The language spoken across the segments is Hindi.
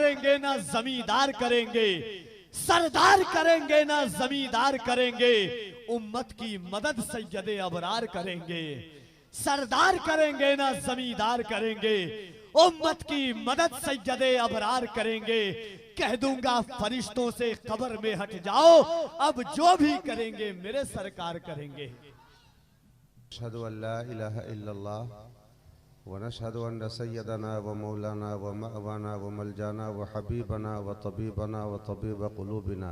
करेंगे ना जमींदार करेंगे, सरदार करेंगे ना जमींदार करेंगे, उम्मत की मदद सैयदे अबरार करेंगे। सरदार करेंगे ना जमींदार करेंगे, उम्मत की मदद सैयदे अबरार करेंगे। कह दूंगा फरिश्तों से कब्र में हट जाओ, अब जो भी करेंगे मेरे सरकार करेंगे। अशहदु अल्ला इलाहा इल्लल्लाह व नशहदु अन्न सय्यदना व मौलाना व मअवाना व मलजाना व हबीबना व तबीबना व तबीब क़ुलूबिना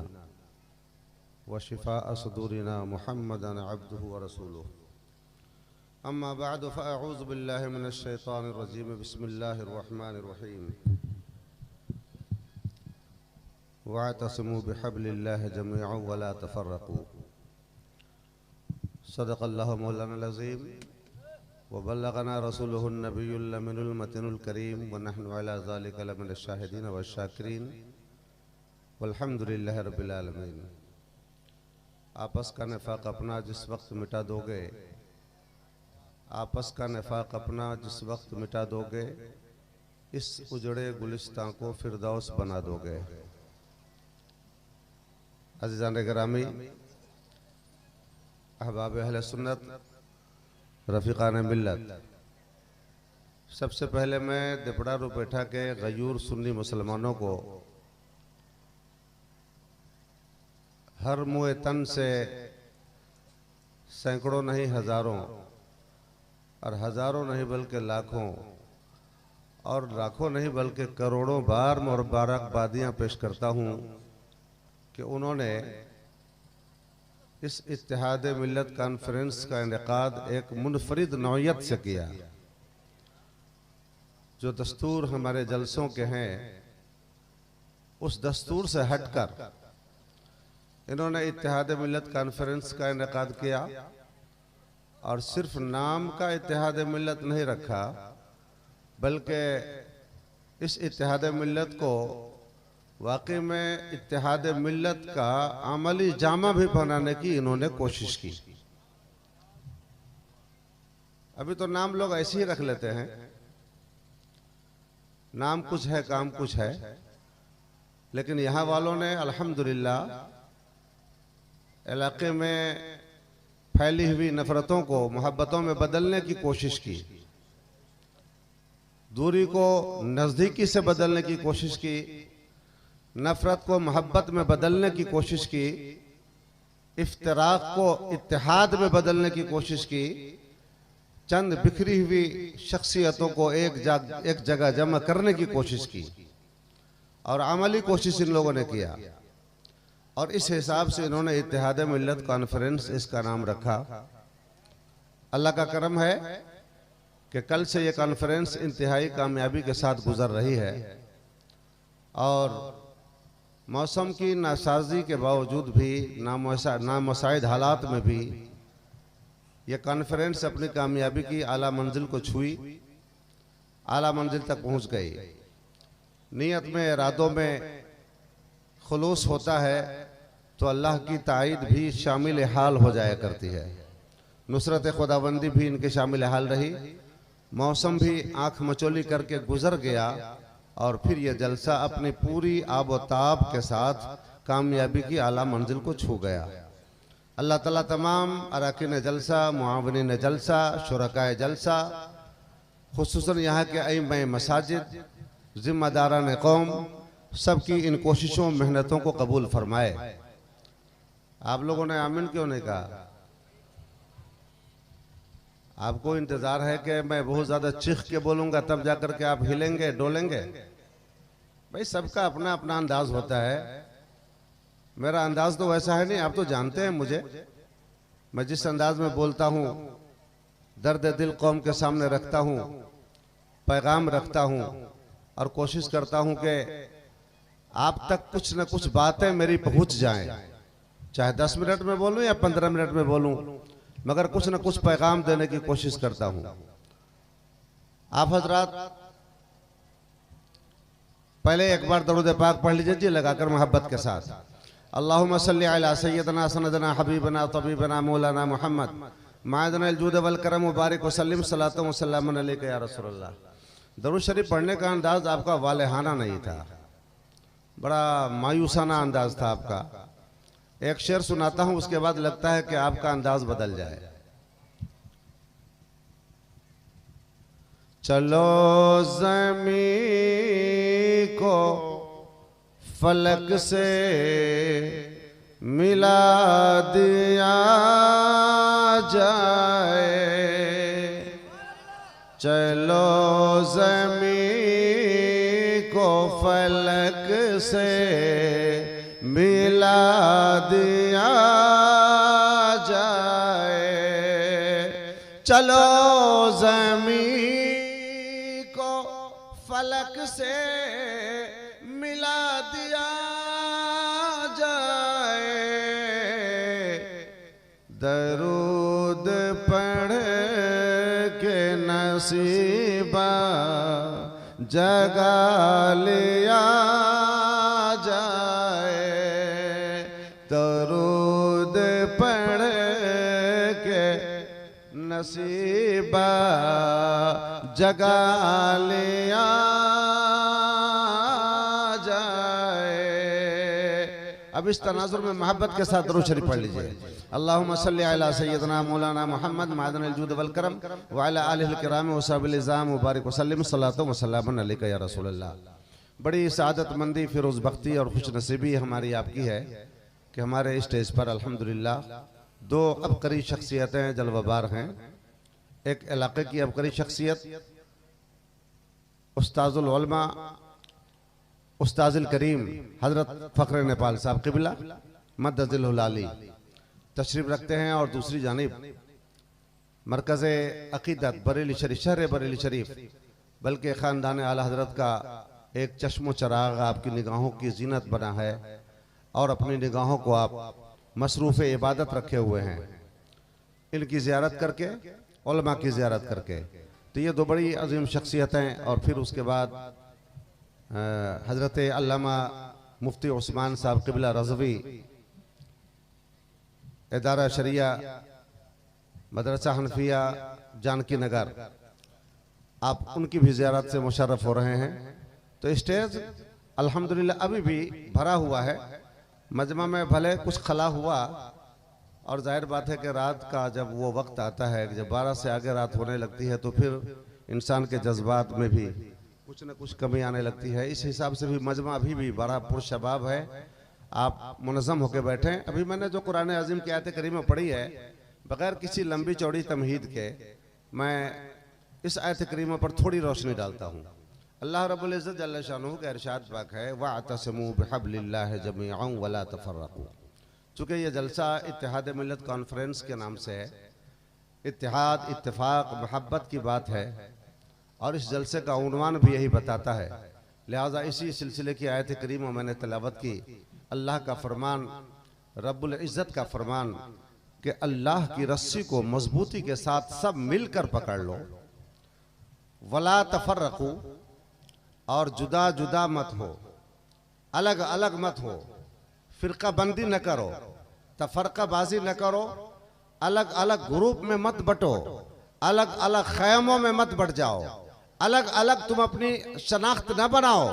व शिफाअ सुदूरिना मुहम्मदन अब्दुहु व रसूलुहु। अम्मा बअद फ़अऊज़ु बिल्लाहि मिनश शैतानिर रजीम। बिस्मिल्लाहिर रहमानिर रहीम। वअतसिमू बिहब्लिल्लाहि जमीअन व ला तफ़र्रक़ू। सदक़ल्लाहु मौलाना अज़ीम व बल्लगना रसूलुहुन नबियुल अमीनुल मतीनुल करीम व नहनु अला ज़ालिका लमिनश शाहिदीन व शाकिरीन वल्हम्दुलिल्लाहि रब्बिल आलमीन। आपस का निफाक अपना जिस वक्त मिटा दोगे, आपस का निफाक अपना जिस वक्त मिटा दोगे, इस उजड़े गुलिस्तां को फिरदौस बना दोगे। अज़ीज़ान गिरामी, अहबाब अहले सुन्नत, रफ़ीक़ान मिल्लत, सबसे पहले मैं दिपड़ा रुपेठा के गयूर सुन्नी मुसलमानों को हर मुए तन से सैकड़ों नहीं हज़ारों और हज़ारों नहीं बल्कि लाखों और लाखों नहीं बल्कि करोड़ों बार मुबारकबादियाँ पेश करता हूँ कि उन्होंने इस इत्तेहाद मिल्लत कॉन्फ्रेंस का इनेकाद एक मुनफरिद नौयत से किया। जो दस्तूर हमारे जलसों के हैं, उस दस्तूर से हटकर इन्होंने इत्तेहाद मिल्लत कॉन्फ्रेंस का इनेकाद किया और सिर्फ नाम का इत्तेहाद मिल्लत नहीं रखा, बल्कि इस इत्तेहाद मिल्लत को वाकई में इत्तेहाद मिल्लत का अमली जामा भी बनाने की इन्होंने कोशिश की। अभी तो नाम लोग ऐसे ही रख लेते हैं, नाम कुछ है काम कुछ है, लेकिन यहाँ वालों ने अल्हम्दुलिल्लाह इलाके में फैली हुई नफरतों को मोहब्बतों में बदलने की कोशिश की, दूरी को नज़दीकी से बदलने की कोशिश की, नफरत को मोहब्बत में बदलने की कोशिश की, इफ्तराक को इत्तेहाद में बदलने की कोशिश की, चंद बिखरी हुई शख्सियतों को एक जगह जमा करने की कोशिश की और अमली कोशिश इन लोगों ने किया। और इस हिसाब से इन्होंने इत्तेहाद मिल्लत कॉन्फ्रेंस इसका नाम रखा। अल्लाह का करम है कि कल से ये कॉन्फ्रेंस इंतहाई कामयाबी के साथ गुजर रही है और मौसम की नासाजी के बावजूद भी, नामुसाइद हालात में भी ये कॉन्फ्रेंस अपनी कामयाबी की आला मंजिल को छुई, आला मंजिल तक पहुंच गई। नीयत में, इरादों में खुलूस होता है तो अल्लाह की ताईद भी शामिल हाल हो जाया करती है। नुसरत खुदाबंदी भी इनके शामिल हाल रही। मौसम भी आँख मचोली करके गुजर गया और फिर यह जलसा अपनी पूरी आबोताब के साथ कामयाबी की आला मंजिल को छू गया। अल्लाह ताला तमाम अरकान जलसा, मुआविनीन जलसा, शुरकाए जलसा, खुसूसन यहाँ के अइम्मा मसाजिद, जिम्मेदारान कौम, सबकी इन कोशिशों मेहनतों को कबूल फरमाए। आप लोगों ने आमीन क्यों नहीं कहा? आपको इंतजार है कि मैं बहुत ज्यादा चीख के बोलूंगा तब जाकर के आप हिलेंगे डोलेंगे? भाई सबका अपना अपना अंदाज होता है। मेरा अंदाज तो वैसा है नहीं, आप तो जानते हैं मुझे। मैं जिस अंदाज में बोलता हूँ, दर्द दिल कौम के सामने रखता हूँ, पैगाम रखता हूँ और कोशिश करता हूँ कि आप तक कुछ न कुछ बातें मेरी पहुँच जाएं। चाहे 10 मिनट में बोलूँ या 15 मिनट में बोलूँ, मगर कुछ न कुछ पैगाम देने की कोशिश करता हूं। आप हजरात पहले एक बार दरूद पाक पढ़ लीजिए जी, लगाकर मोहब्बत के साथ। अल्लाहुम्मा सल्ली अला सय्यदना सनदना हबीबना तबीबना मौलाना मुहम्मद मादना अलजूद वल करम मुबारक वसल्लम सलातो वसल्लम अलैका या रसूलल्लाह। दरूद शरीफ पढ़ने का अंदाज आपका वालेहाना नहीं था, बड़ा मायूसाना अंदाज था आपका। एक शेर सुनाता हूं, उसके बाद लगता है कि आपका अंदाज बदल जाए। चलो ज़मीं को फलक से मिला दिया जाए, चलो ज़मीं को फलक से मिला दिया जाए, चलो ज़मीं को फलक से मिला दिया जाए, दरूद पढ़ के नसीबा जगा लिया जाए, दरूद पढ़ के नसीबा जगा लिया जाए। अब इस तनाजुर में मोहब्बत के साथ दरूद शरीफ पढ़ लीजिए। अल्लाहुम्मा सल्ली अला सय्यदना मौलाना मुहम्मद मादनिल जूद वल करम व अला आलिहिल किराम व सहबिल इज़ाम मुबारक वसल्लम सल्लल्लाहु व सल्लम अलैका या रसूलल्लाह। बड़ी सआदतमंदी, फिरोज़ बख्ती और खुश नसीबी हमारी आपकी है कि हमारे स्टेज पर अल्हम्दुलिल्लाह दो अबकरी शख्सियतें जलवाबार हैं। एक इलाके की अबकरी शख्सियत उस्ताजुल उलमा उस्ताजुल करीम हजरत फ़ख्र नेपाल साहब क़िबला मद्दजिल आली तशरीफ रखते हैं, और दूसरी जानिब मरकज़ अक़ीदत बरेली शरीफ, शहर बरेली शरीफ, बल्कि ख़ानदान आला हजरत का एक चश्मो चराग आपकी निगाहों की जीनत बना है और अपनी निगाहों को आप मसरूफ़ इबादत रखे हुए हैं, इनकी ज़ियारत करके, उलमा की ज़ियारत करके। तो ये दो बड़ी अजीम शख्सियतें। और फिर उसके बाद हज़रत अल्लामा मुफ्ती उस्मान साहब क़िबला रज़वी इदारा शरिया मदरसा हनफिया जानकी नगर, आप उनकी भी ज़ियारत से मुशर्रफ हो रहे हैं। तो स्टेज अल्हम्दुलिल्लाह अभी भी भरा हुआ है। मजमा में भले कुछ खला हुआ, और जाहिर बात है कि रात का जब वो वक्त आता है, जब 12 से आगे रात होने लगती है, तो फिर इंसान के जज्बात में भी कुछ न कुछ कमी आने लगती है। इस हिसाब से भी मजमा अभी भी बड़ा पुरशबाब है। आप मुनज़्ज़म होकर बैठें। अभी मैंने जो कुरान अज़ीम की आयत करीमा पढ़ी है, बगैर किसी लंबी चौड़ी तमहीद के मैं इस आयत करीमा पर थोड़ी रोशनी डालता हूँ। अल्लाह रब्बुल इज़्ज़त जल्ल शानुहु का इरशाद पाक है, वअतसिमू बिहब्लिल्लाहि जमीअन वला तफर्रकू। चूँकि ये जलसा इत्तिहाद मिल्लत कॉन्फ्रेंस के नाम से है, इत्तिहाद, इत्तिफाक, मोहब्बत की बात है, और इस जलसे का उन्वान भी यही बताता है। लिहाजा इसी सिलसिले की आयत करीमा मैंने तिलावत की। अल्लाह का फरमान, रब्बुल इज़्ज़त का फरमान कि अल्लाह की रस्सी को मजबूती के साथ सब मिलकर पकड़ लो, वला तफर्रकू, और जुदा जुदा मत हो, अलग अलग मत हो, फिरका बंदी न करो, तफरका बाजी न करो, अलग अलग ग्रुप में मत बटो, अलग अलग खैमों में मत बढ़ जाओ, अलग अलग तुम अपनी शनाख्त न बनाओ।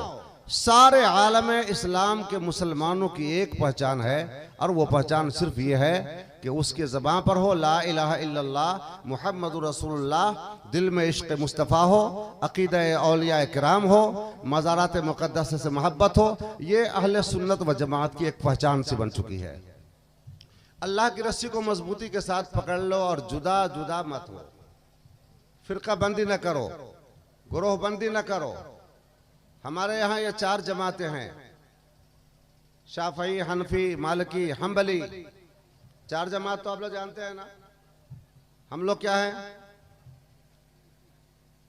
सारे आलम इस्लाम के मुसलमानों की एक पहचान है, और वो पहचान सिर्फ ये है कि उसके ज़बान पर हो ला इलाहा इल्लल्लाह मुहम्मदुर रसूलुल्लाह, दिल में इश्क़ मुस्तफ़ा हो, अक़ीदा औलिया किराम हो, मज़ारात मुक़द्दस से मोहब्बत हो। ये अहले सुन्नत व जमात की एक पहचान सी बन चुकी है। अल्लाह की रस्सी को मजबूती के साथ पकड़ लो और जुदा जुदा मत हो, फिरका बंदी न करो, ग्रोह बंदी न करो। हमारे यहाँ ये 4 जमातें हैं, शाफ़ई, हनफी, मालिकी, हम्बली। 4 जमात तो आप लोग जानते हैं ना। हम लोग क्या हैं?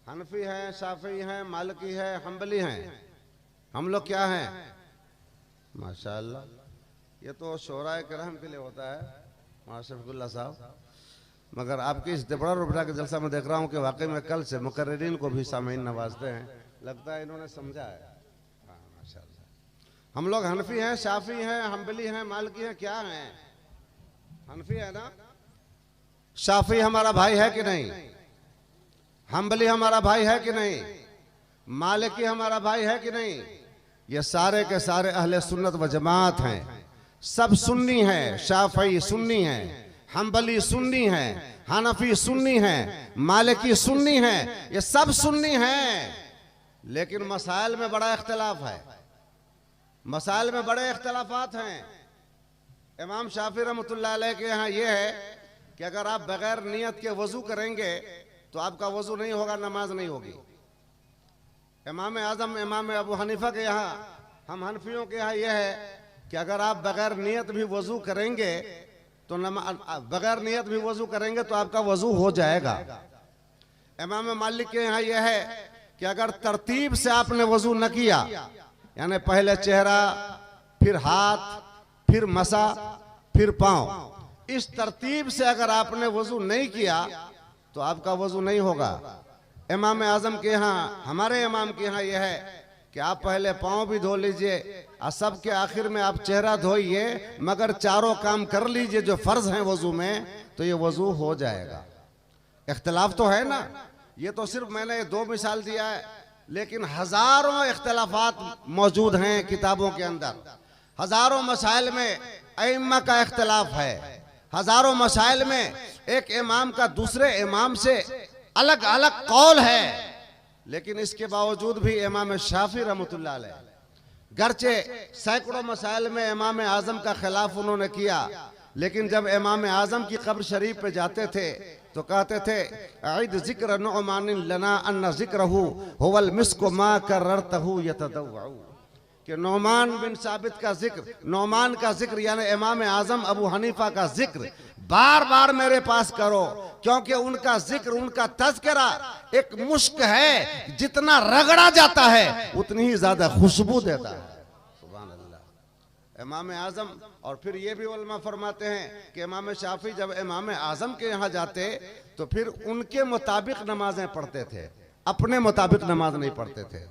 हनफी हैं, शाफ़ई हैं, मालिकी है, हम्बली हैं। हम लोग क्या हैं? माशाअल्लाह, ये तो शोराए करम के लिए होता है माशफ़िकुल्लाह साहब। मगर आपके इस दबड़ा रुबड़ा के जलसा में देख रहा हूँ कि वाकई में कल से मुकर्रिरीन को भी सामीन नवाजते हैं। लगता है इन्होंने समझा है। हाँ माशाअल्लाह। हम लोग हनफी हैं, शाफ़ी हैं, हम्बली हैं, मालिकी हैं। क्या हैं? हनफी है ना। शाफ़ी हमारा भाई है कि नहीं? हम्बली हमारा भाई है कि नहीं? मालिकी हमारा भाई है कि नहीं? ये सारे के सारे अहले सुन्नत व जमात हैं, सब सुन्नी हैं। शाफई सुन्नी हैं, हम्बली सुन्नी हैं, हनफी सुन्नी हैं, मालिकी सुन्नी हैं, ये सब सुन्नी हैं। लेकिन मसाइल में बड़ा इख्तिलाफ है, मसाइल में बड़े इख्तिलाफात हैं। इमाम शाफी रहमतुल्लाह अलैह के यहाँ ये है कि अगर आप बगैर नियत के वजू करेंगे तो आपका वजू नहीं होगा, नमाज नहीं होगी। इमाम आजम इमाम अबू हनीफा के यहाँ, हम हनफियों के यहाँ यह है कि अगर आप बगैर नियत भी वजू करेंगे तो बगैर नियत भी वजू करेंगे तो आपका वजू हो जाएगा। इमाम मालिक के यहाँ यह है कि अगर तरतीब से आपने वजू न किया, यानी पहले चेहरा, फिर हाथ, फिर मसा, फिर पांव, इस तरतीब से अगर आपने वजू नहीं किया तो आपका वजू नहीं होगा। इमाम आजम के यहाँ, हमारे इमाम के यहाँ यह है कि आप पहले पांव भी धो लीजिए और सब के आखिर में आप चेहरा धोइए, मगर चारों काम कर लीजिए जो फर्ज हैं वजू में, तो ये वजू हो जाएगा। इख्तिलाफ तो है ना, ये तो सिर्फ मैंने 2 मिसाल दिया है, लेकिन हजारों इख्तिलाफात मौजूद हैं किताबों के अंदर। हजारों मसाइल में अइम्मा का इख्तिलाफ है, हजारों मसाइल में एक इमाम का दूसरे इमाम से अलग अलग कौल है। लेकिन इसके बावजूद भी इमाम शाफी रहमतुल्लाह अलैह, गर्चे सैकड़ों मसाइल में इमाम आजम का खिलाफ उन्होंने किया, लेकिन जब इमाम आजम की कब्र शरीफ पे जाते थे तो कहते थे ऐद जिक्र नुअमान लना अन्ना जिक्रहु हुवल मिस्क मा कररतहु यतदव्वउ, कि नौमान बिन साबित का जिक्र, नौमान का जिक्र यानी इमाम आजम अबू हनीफा का जिक्र बार बार मेरे पास करो, क्योंकि उनका जिक्र, उनका तज़किरा एक मुश्क है, जितना रगड़ा जाता है उतनी ही ज्यादा खुशबू देता है। सुभान अल्लाह। इमाम आजम, और फिर ये भी उलमा फरमाते हैं कि इमाम शाफी जब इमाम आजम के यहाँ जाते तो फिर उनके मुताबिक नमाजें पढ़ते थे, अपने मुताबिक नमाज नहीं पढ़ते थे।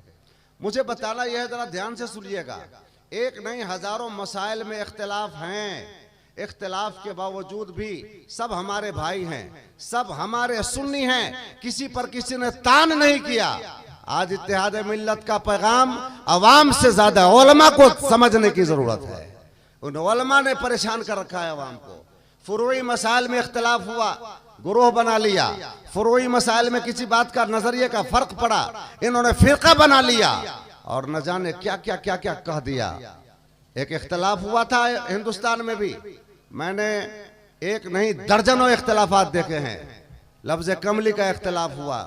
मुझे बताना यह है, जरा ध्यान से सुनिएगा, एक नहीं हजारों मसाइल में इख्तिलाफ हैं। इख्तिलाफ के बावजूद भी सब हमारे भाई हैं, सब हमारे सुन्नी हैं, किसी पर किसी ने तान नहीं किया। आज इत्तेहाद मिल्लत का पैगाम अवाम से ज्यादा उलमा को समझने की जरूरत है। उन उलमा ने परेशान कर रखा है अवाम को। फुरूई मसाइल में इख्तिलाफ हुआ, गुरोह बना लिया। फुरूई मसाइल में किसी बात का नजरिए का फर्क पड़ा, इन्होंने फिरका बना लिया और न जाने क्या क्या क्या क्या कह दिया। एक इख्तिलाफ हुआ था हिंदुस्तान में भी, मैंने एक नहीं दर्जनों इख्तिलाफात देखे हैं। लफ्ज कमली का इख्तिलाफ हुआ,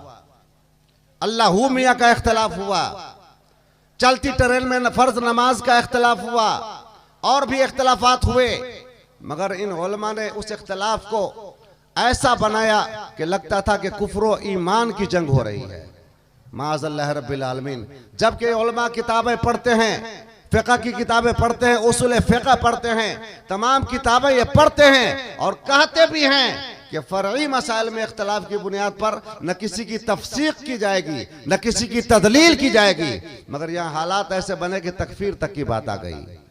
अल्लाहू मियाँ का इख्तिलाफ हुआ, चलती ट्रेन में फर्ज नमाज का इख्तिलाफ हुआ, और भी इख्तिलाफात हुए, मगर इन उलमा ने उस इख्तिलाफ को ऐसा बनाया कि लगता था कि कुफ्र ईमान की जंग हो रही है। माअज़ल्लाह रब्बिल आलमीन। जबकि उलमा किताबें पढ़ते हैं, फ़िक़्ह की किताबें पढ़ते हैं, उसूल फ़िक़्ह पढ़ते हैं, तमाम किताबें ये पढ़ते हैं और कहते भी हैं कि फ़र्ई मसाइल में इख्तिलाफ की बुनियाद पर न किसी की तफसीक की जाएगी, न किसी की तदलील की जाएगी, मगर यहाँ हालात ऐसे बने कि तकफीर तक की बात आ गई।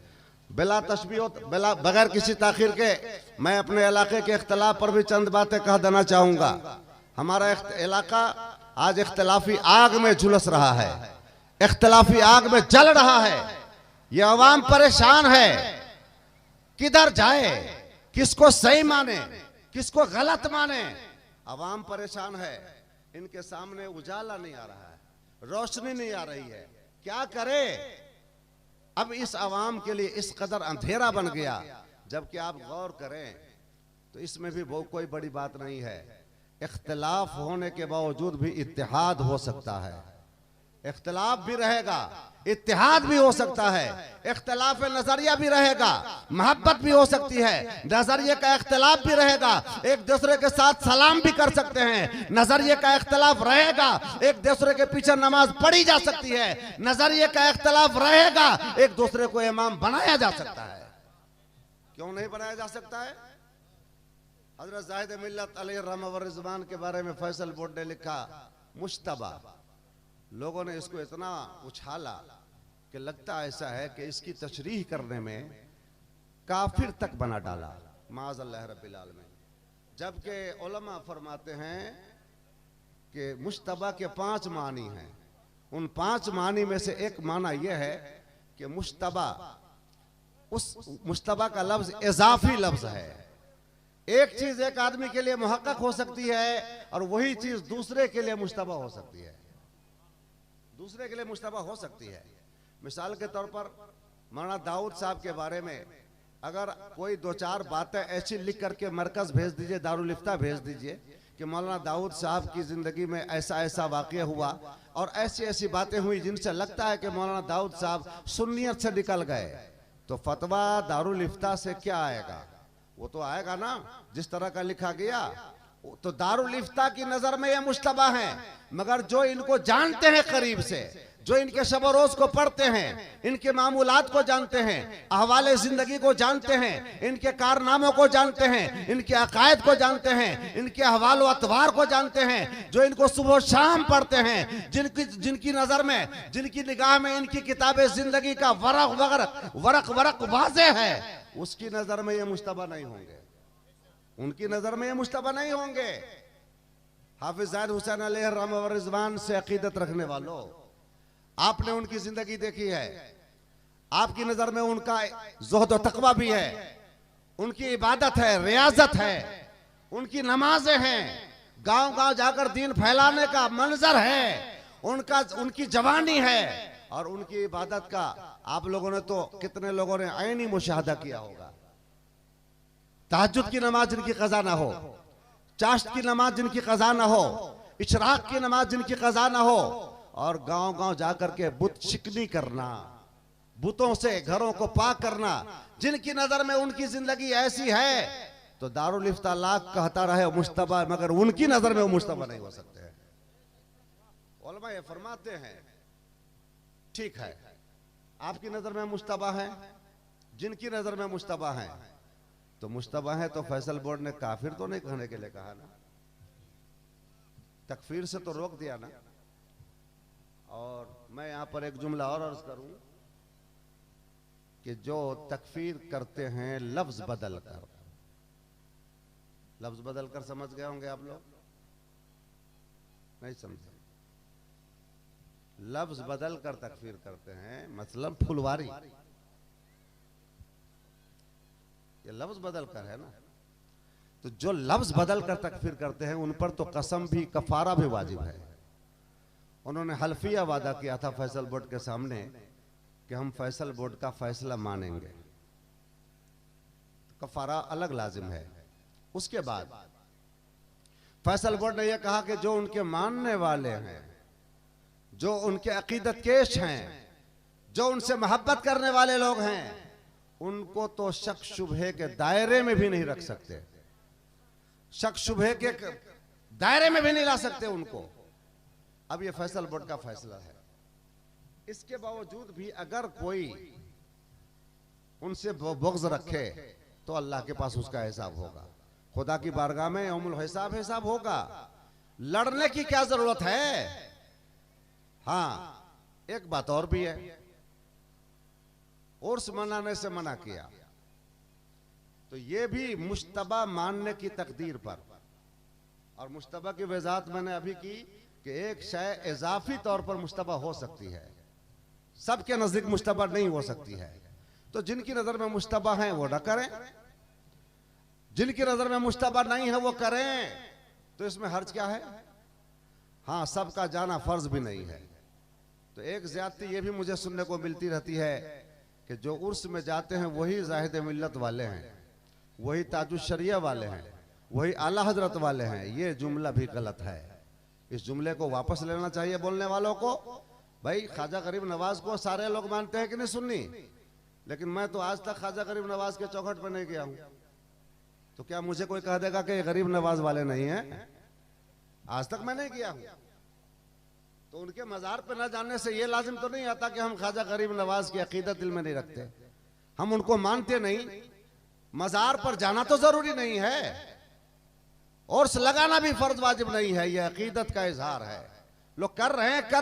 बिला तशबीह, बिला बगैर किसी ताखीर के मैं अपने इलाके के इख्तिलाफ पर भी चंद बातें कह देना चाहूँगा। हमारा इलाका आज इख्तिलाफी आग में झुलस रहा है, इख्तिलाफी आग में जल रहा है। ये अवाम परेशान है, किधर जाए, किसको सही माने, किसको गलत माने। अवाम परेशान है, इनके सामने उजाला नहीं आ रहा है, रोशनी नहीं आ रही है, क्या करे। अब इस अवाम के लिए इस कदर अंधेरा बन गया। जबकि आप गौर करें तो इसमें भी वो कोई बड़ी बात नहीं है। इख्तिलाफ होने के बावजूद भी इत्तेहाद हो सकता है, इख्तिलाफ भी रहेगा, इत्तेहाद भी हो सकता है, इख्तिलाफ नजरिया भी रहेगा, मोहब्बत भी हो सकती है, नजरिए का इख्तिलाफ भी रहेगा, एक दूसरे के साथ सलाम भी कर सकते हैं, नजरिए का इख्तिलाफ रहेगा, एक दूसरे के पीछे नमाज पढ़ी जा सकती है, नजरिए का इख्तिलाफ रहेगा, एक दूसरे को इमाम बनाया जा सकता है। क्यों नहीं बनाया जा सकता है? हजरत जाहिद मिल्लत अलैहि रहमत व रिज़वान के बारे में फैसल बोर्ड ने लिखा, मुश्तबा। लोगों ने इसको इतना उछाला कि लगता ऐसा है कि इसकी तशरीह करने में काफिर तक बना डाला, माअज़ल्लाह रब्बिल आलमीन। जबकि उलमा फरमाते हैं कि मुश्तबा के 5 मानी हैं। उन 5 मानी में से एक माना यह है कि मुश्तबा, उस मुश्तबा का लफ्ज इजाफी लफ्ज है। एक चीज एक आदमी के लिए मुहक्कक हो सकती है और वही चीज दूसरे के लिए मुश्तबा हो सकती है, दूसरे के लिए मुश्तबा हो सकती है। मिसाल के तौर पर मौलाना दाऊद साहब के बारे में अगर कोई दो चार बातें ऐसी लिख करके मरकज भेज दीजिए, दारुल इफ्ता भेज दीजिए कि मौलाना दाऊद साहब की जिंदगी में ऐसा ऐसा वाक़या हुआ और ऐसी ऐसी बातें हुई जिनसे लगता है कि मौलाना दाऊद साहब सुन्नियत से निकल गए, तो फतवा दारुल इफ्ता से क्या आएगा? वो तो आएगा ना जिस तरह का लिखा गया। तो दारुल इफ्ता की नजर में ये मुश्तबा है, मगर जो इनको जानते हैं करीब से, जो इनके शब रोज को पढ़ते हैं, इनके मामूलात को जानते हैं, अहवाले जिंदगी को जानते हैं, इनके कारनामों को जानते हैं, इनके अकायद को जानते हैं, इनके अहवाल व अतवार को जानते हैं, जो इनको सुबह शाम पढ़ते हैं, जिनकी नजर में, जिनकी निगाह में इनकी किताबे जिंदगी का वरक वरक वाज़े है, उसकी नजर में ये मुश्तबा नहीं होंगे, उनकी नजर में ये मुश्तबा नहीं होंगे। हाफिज ज़ाहिद हुसैन अलैहि रहमत व रिज़वान से अकीदत रखने वालों, आपने उनकी जिंदगी देखी है, आपकी नजर में उनका ज़ुहद और तकवा भी है, उनकी इबादत है, रियाजत है, उनकी नमाजें हैं, गांव गांव जाकर दीन फैलाने का मंजर है, उनकी जवानी है और उनकी इबादत का आप लोगों ने तो कितने लोगों ने ऐनी मुशाहदा किया होगा। तहज्जुद की नमाज जिनकी कज़ा ना हो, चाश्त की नमाज जिनकी कज़ा ना हो, इशराक की नमाज जिनकी कज़ा ना हो, और गांव गांव जाकर के बुत शिकनी करना, बुतों से घरों को पाक करना, जिनकी नजर में उनकी जिंदगी ऐसी है, तो दारुल इफ्ता लाख कहता रहे मुश्तबा, मगर उनकी नजर में वो मुश्तबा नहीं हो सकते हैं। उलमा ये फरमाते हैं ठीक है, आपकी नजर में मुश्तबा है, जिनकी नजर में मुश्तबा है, तो मुश्तबा है तो फैसल बोर्ड ने काफिर तो नहीं कहने के लिए कहा ना, तकफीर से तो रोक दिया ना। और मैं यहां पर एक जुमला और अर्ज करूं कि जो तकफीर करते हैं लफ्ज बदल कर, लफ्ज बदल कर समझ गए होंगे आप लोग? नहीं समझे? लफ्ज बदल कर तकफीर करते हैं, मतलब फुलवारी, ये लफ्ज बदल कर है ना। तो जो लफ्ज बदल कर तकफीर करते हैं उन पर तो कसम भी, कफारा भी वाजिब है। उन्होंने हल्फिया वादा किया था फैसल बोर्ड के सामने कि हम फैसल बोर्ड का फैसला मानेंगे, कफारा अलग लाजिम है। उसके बाद फैसल बोर्ड ने यह कहा कि जो उनके मानने वाले हैं, जो उनके अकीदत केश हैं, जो उनसे मोहब्बत करने वाले लोग हैं, उनको तो शक शुबहे के दायरे में भी नहीं रख सकते, शक शुबहे के दायरे में भी नहीं ला सकते उनको। अब ये फैसल बोर्ड का फैसला है। इसके बावजूद भी अगर कोई उनसे बुग़्ज़ रखे तो अल्लाह के पास उसका हिसाब होगा, खुदा की बारगाह में यौमुल हिसाब होगा। लड़ने की क्या जरूरत है? हाँ, एक बात और भी है, उर्स मनाने से मना किया तो ये भी मुश्तबा मानने की तकदीर पर। और मुश्तबा की वजाहत मैंने अभी की कि एक शय इजाफी तौर पर मुश्तबा हो सकती है, सबके नजदीक मुश्तबा नहीं हो सकती है। तो जिनकी नजर में मुश्तबा है वो न करें, जिनकी नजर में मुश्तबा नहीं है वो करें, तो इसमें हर्ज क्या है? हाँ, सबका जाना फर्ज भी नहीं है। तो एक ज्यादती ये भी मुझे सुनने को मिलती रहती है कि जो उर्स में जाते हैं वही जाहिद मिल्लत वाले हैं, वही ताजुश शरिया वाले हैं, वही आला हजरत वाले हैं। ये जुमला भी गलत है, इस जुमले को वापस लेना चाहिए बोलने वालों को। भाई ख्वाजा गरीब नवाज को सारे लोग मानते हैं कि नहीं सुन्नी, लेकिन मैं तो आज तक ख्वाजा गरीब नवाज के चौखट पर नहीं गया हूं, तो क्या मुझे कोई कह देगा कि गरीब नवाज वाले नहीं हैं? आज तक मैं नहीं गया हूं। तो उनके मजार पे न जाने से ये लाजिम तो नहीं आता कि हम ख्वाजा गरीब नवाज की अकीदत दिल में नहीं रखते, हम उनको मानते नहीं। मजार पर जाना तो जरूरी नहीं है, और लगाना भी फर्ज वाजिब नहीं है, यह अकीदत का इजहार है। लोग कर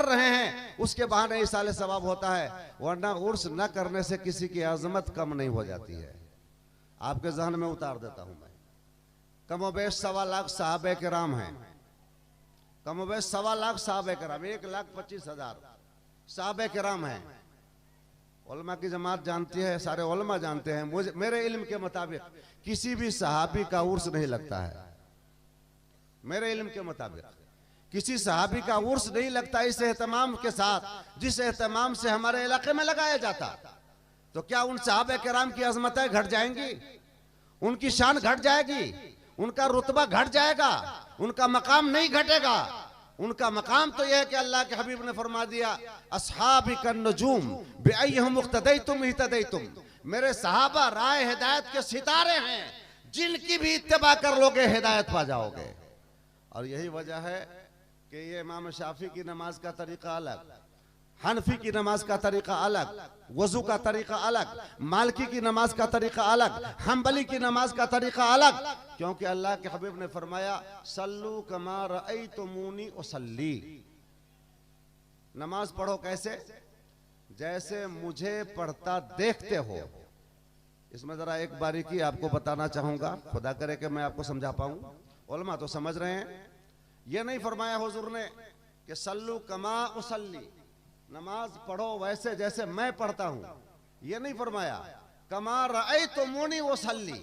रहे हैं उसके बहाने इसाले सवाब होता है, वरना उर्स न करने से किसी की आजमत कम नहीं हो जाती है। आपके जहन में उतार देता हूं मैं, कमोबेश 1.25 लाख सहाबे किराम हैं, कमोबेश 1.25 लाख सहाबे किराम, 1,25,000 सहाबे किराम हैं। उलमा की जमात जानती है, सारे उलमा जानते हैं, मुझे मेरे इल्म के मुताबिक किसी भी सहाबी का उर्स नहीं लगता है। मेरे इल्म के मुताबिक किसी सहाबी का उर्स नहीं लगता इस एहतमाम के साथ जिस एहतमाम से हमारे इलाके में लगाया जाता। तो क्या उन सहाबे किराम की अजमतें घट जाएंगी? उनकी शान घट जाएगी? उनका रुतबा घट जाएगा? उनका मकाम नहीं घटेगा। उनका मकाम तो यह है कि अल्लाह के हबीब ने फरमा दिया, अस्हाबी कन नजूम बिअय्यिहिम इख्तदैतुम इह्तदैतुम, मेरे सहाबा राय हिदायत के सितारे हैं, जिनकी भी इत्तिबा कर लोगे हिदायत पा जाओगे। और यही वजह है कि ये इमाम शाफी की नमाज का तरीका अलग, हनफी की नमाज का तरीका अलग, वजू का तरीका अलग, मालकी की नमाज का तरीका अलग, हम्बली की नमाज का तरीका अलग, क्योंकि अल्लाह के हबीब ने फरमाया सल्लू कमा रअयतुमूनी उसल्ली, नमाज पढ़ो कैसे? जैसे मुझे पढ़ता देखते हो। इसमें जरा एक बारीकी आपको बताना चाहूंगा, खुदा करे कि मैं आपको समझा पाऊं। उलमा तो समझ रहे हैं, ये नहीं फरमाया हुजूर ने कि सल्लू कमा उसल्ली, नमाज पढ़ो वैसे जैसे मैं पढ़ता हूं, ये नहीं फरमाया। कमा रअयतुमूनी उसल्ली,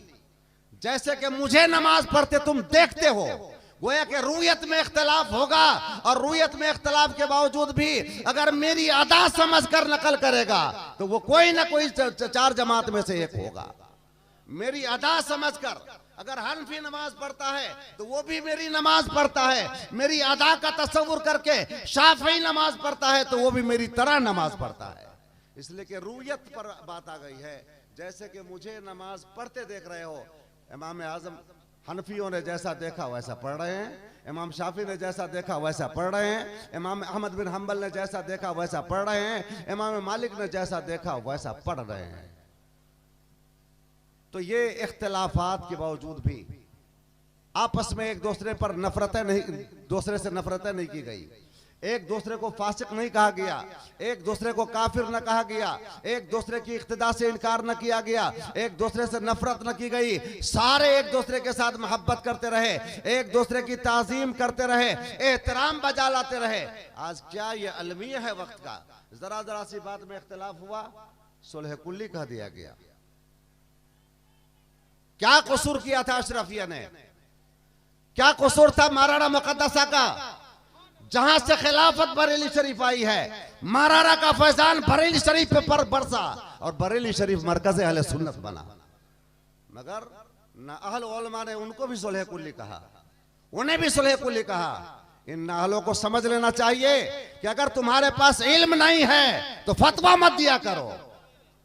जैसे कि मुझे नमाज पढ़ते तुम देखते हो। गोया कि रूयत में इख्तलाफ होगा, और रूयत में इख्तलाफ के बावजूद भी अगर मेरी अदा समझकर नकल करेगा तो वो कोई ना कोई चार जमात में से एक होगा। मेरी अदा समझकर अगर हनफी नमाज पढ़ता है तो वो भी मेरी नमाज पढ़ता है, मेरी अदा का तस्वुर करके शाफी नमाज पढ़ता है तो वो भी मेरी तरह नमाज पढ़ता है। इसलिए कि रूयत पर बात आ गई है। जैसे कि मुझे नमाज पढ़ते देख रहे हो, इमाम आजम हनफियों ने जैसा देखा वैसा पढ़ रहे हैं, इमाम शाफी ने जैसा देखा वैसा पढ़ रहे हैं, इमाम अहमद बिन हम्बल ने जैसा देखा वैसा पढ़ रहे हैं, इमाम मालिक ने जैसा देखा वैसा पढ़ रहे हैं। तो ये इख्तिलाफात के बावजूद भी आपस में एक दूसरे पर नफरतें नहीं, दूसरे से नफरतें नहीं की गई, एक दूसरे को फासिक नहीं कहा गया, एक दूसरे को काफिर न कहा गया, एक दूसरे की इख्तिदा से इनकार न किया गया, एक दूसरे से नफरत न की गई। सारे एक दूसरे के साथ मोहब्बत करते रहे, एक दूसरे की ताजीम करते रहे, एहतराम बजा लाते रहे। आज क्या ये अलमिया है वक्त का? जरा जरा सी बात में इख्तिलाफ हुआ, सुलह कुल्ली कह दिया गया। क्या कसूर किया था अशरफिया ने? क्या कसूर था मारारा मुकद्दसा का? जहां से खिलाफत बरेली शरीफ आई है, मारारा का फैजान बरेली शरीफ पर बरसा और बरेली शरीफ मरकज अहले सुन्नत बना। मगर न अहल उलमा ने उनको भी सुलह कुल्ली कहा, उन्हें भी सुलह कुल्ली कहा। इन अहलों को समझ लेना चाहिए कि अगर तुम्हारे पास इल्म नहीं है तो फतवा मत दिया करो।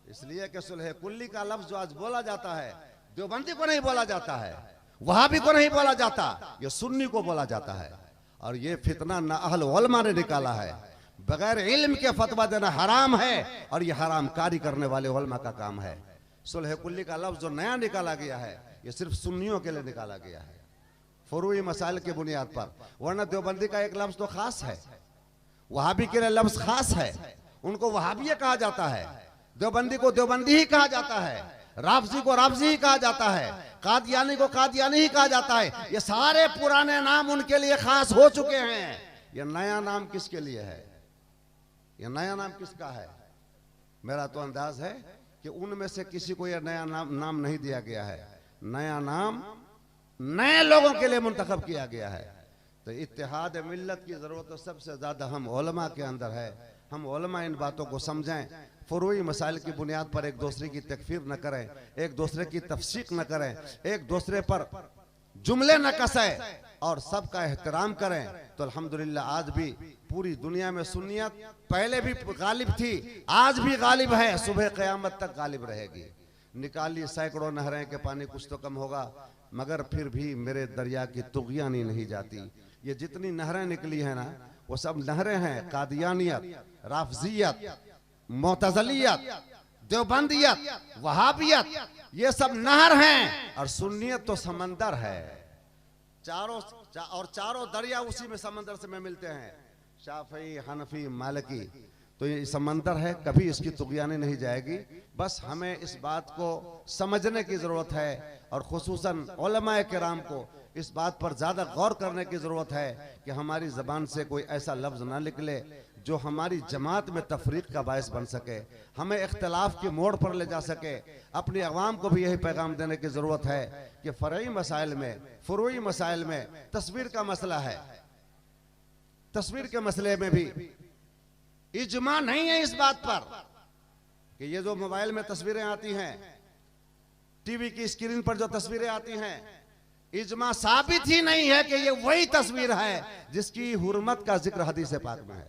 इसलिए कि सुलह कुल्ली का लफ्ज जो आज बोला जाता है, देवबंदी को नहीं बोला जाता है, वहाबी को नहीं बोला जाता, ये सुन्नी को बोला जाता है। और ये फितना ना अहल उलमा ने निकाला है। बगैर इल्म के फतवा देना हराम है, और ये हराम कारी करने वाले उलमा का काम है। सुलह कुल्ली का लफ्ज जो नया निकाला गया है, ये सिर्फ सुन्नियों के लिए निकाला गया है, फुरूई मसाइल की बुनियाद पर। वरना देवबंदी का एक लफ्ज तो खास है, वहाबी के लिए लफ्ज खास है, उनको वहाबिया कहा जाता है, देवबंदी को देवबंदी ही कहा जाता है, राफजी को राफजी ही कहा जाता है, कादियानी को कादियानी ही कहा जाता है। ये सारे पुराने नाम उनके लिए खास हो चुके हैं। ये नया नाम किसके लिए है? ये नया नाम किसका है? मेरा तो अंदाज है कि उनमें से किसी को यह नया नाम नहीं दिया गया है। नया नाम नए लोगों के लिए मुंतखब किया गया है। तो इत्तेहाद मिल्लत की जरूरत तो सबसे ज्यादा हम उलमा के अंदर है। हम उलमा इन बातों को समझें, फुरूई मसाइल की बुनियाद पर एक दूसरे की तकफीर न करें, एक दूसरे की तफसीक न करें, एक दूसरे पर जुमले न कसें और सबका एहतराम करें। तो अल्हम्दुलिल्लाह आज भी पूरी दुनिया में सुन्नियत पहले भी गालिब थी, आज भी गालिब है, सुबह क़यामत तक गालिब रहेगी। निकाली सैकड़ों नहरें के पानी कुछ तो कम होगा, मगर फिर भी मेरे दरिया की तुग़यानी नहीं जाती। ये जितनी नहरें निकली हैं ना, वो सब नहरें हैं कादियानियत, राफजियत, मुतज़लियत, देवबंदियत, वहाबियत, ये सब नहर हैं। और सुन्नियत तो समंदर है, चारों दरिया उसी में समंदर से में मिलते हैं, शाफी, हनफी, मालिकी। तो ये समंदर है, कभी इसकी तुग़यानी नहीं जाएगी। बस हमें इस बात को समझने की जरूरत है, और खुसूसन उलमाए किराम को इस बात पर ज्यादा गौर करने की जरूरत है कि हमारी जबान से कोई ऐसा लफ्ज ना निकले जो हमारी जमात में तफरीक का बायस बन सके, हमें इख्तलाफ के मोड़ पर ले जा सके। अपनी अवाम को भी यही पैगाम देने की ज़रूरत है कि फ़रई मसाइल में, फ़ुरूई मसाइल में तस्वीर का मसला है, तस्वीर के मसले में भी इजमा नहीं है इस बात पर कि ये जो मोबाइल में तस्वीरें आती हैं, टीवी की स्क्रीन पर जो तस्वीरें आती हैं, इजमा साबित ही नहीं है कि ये वही तस्वीर है जिसकी हुर्मत का जिक्र हदीस पाक में है।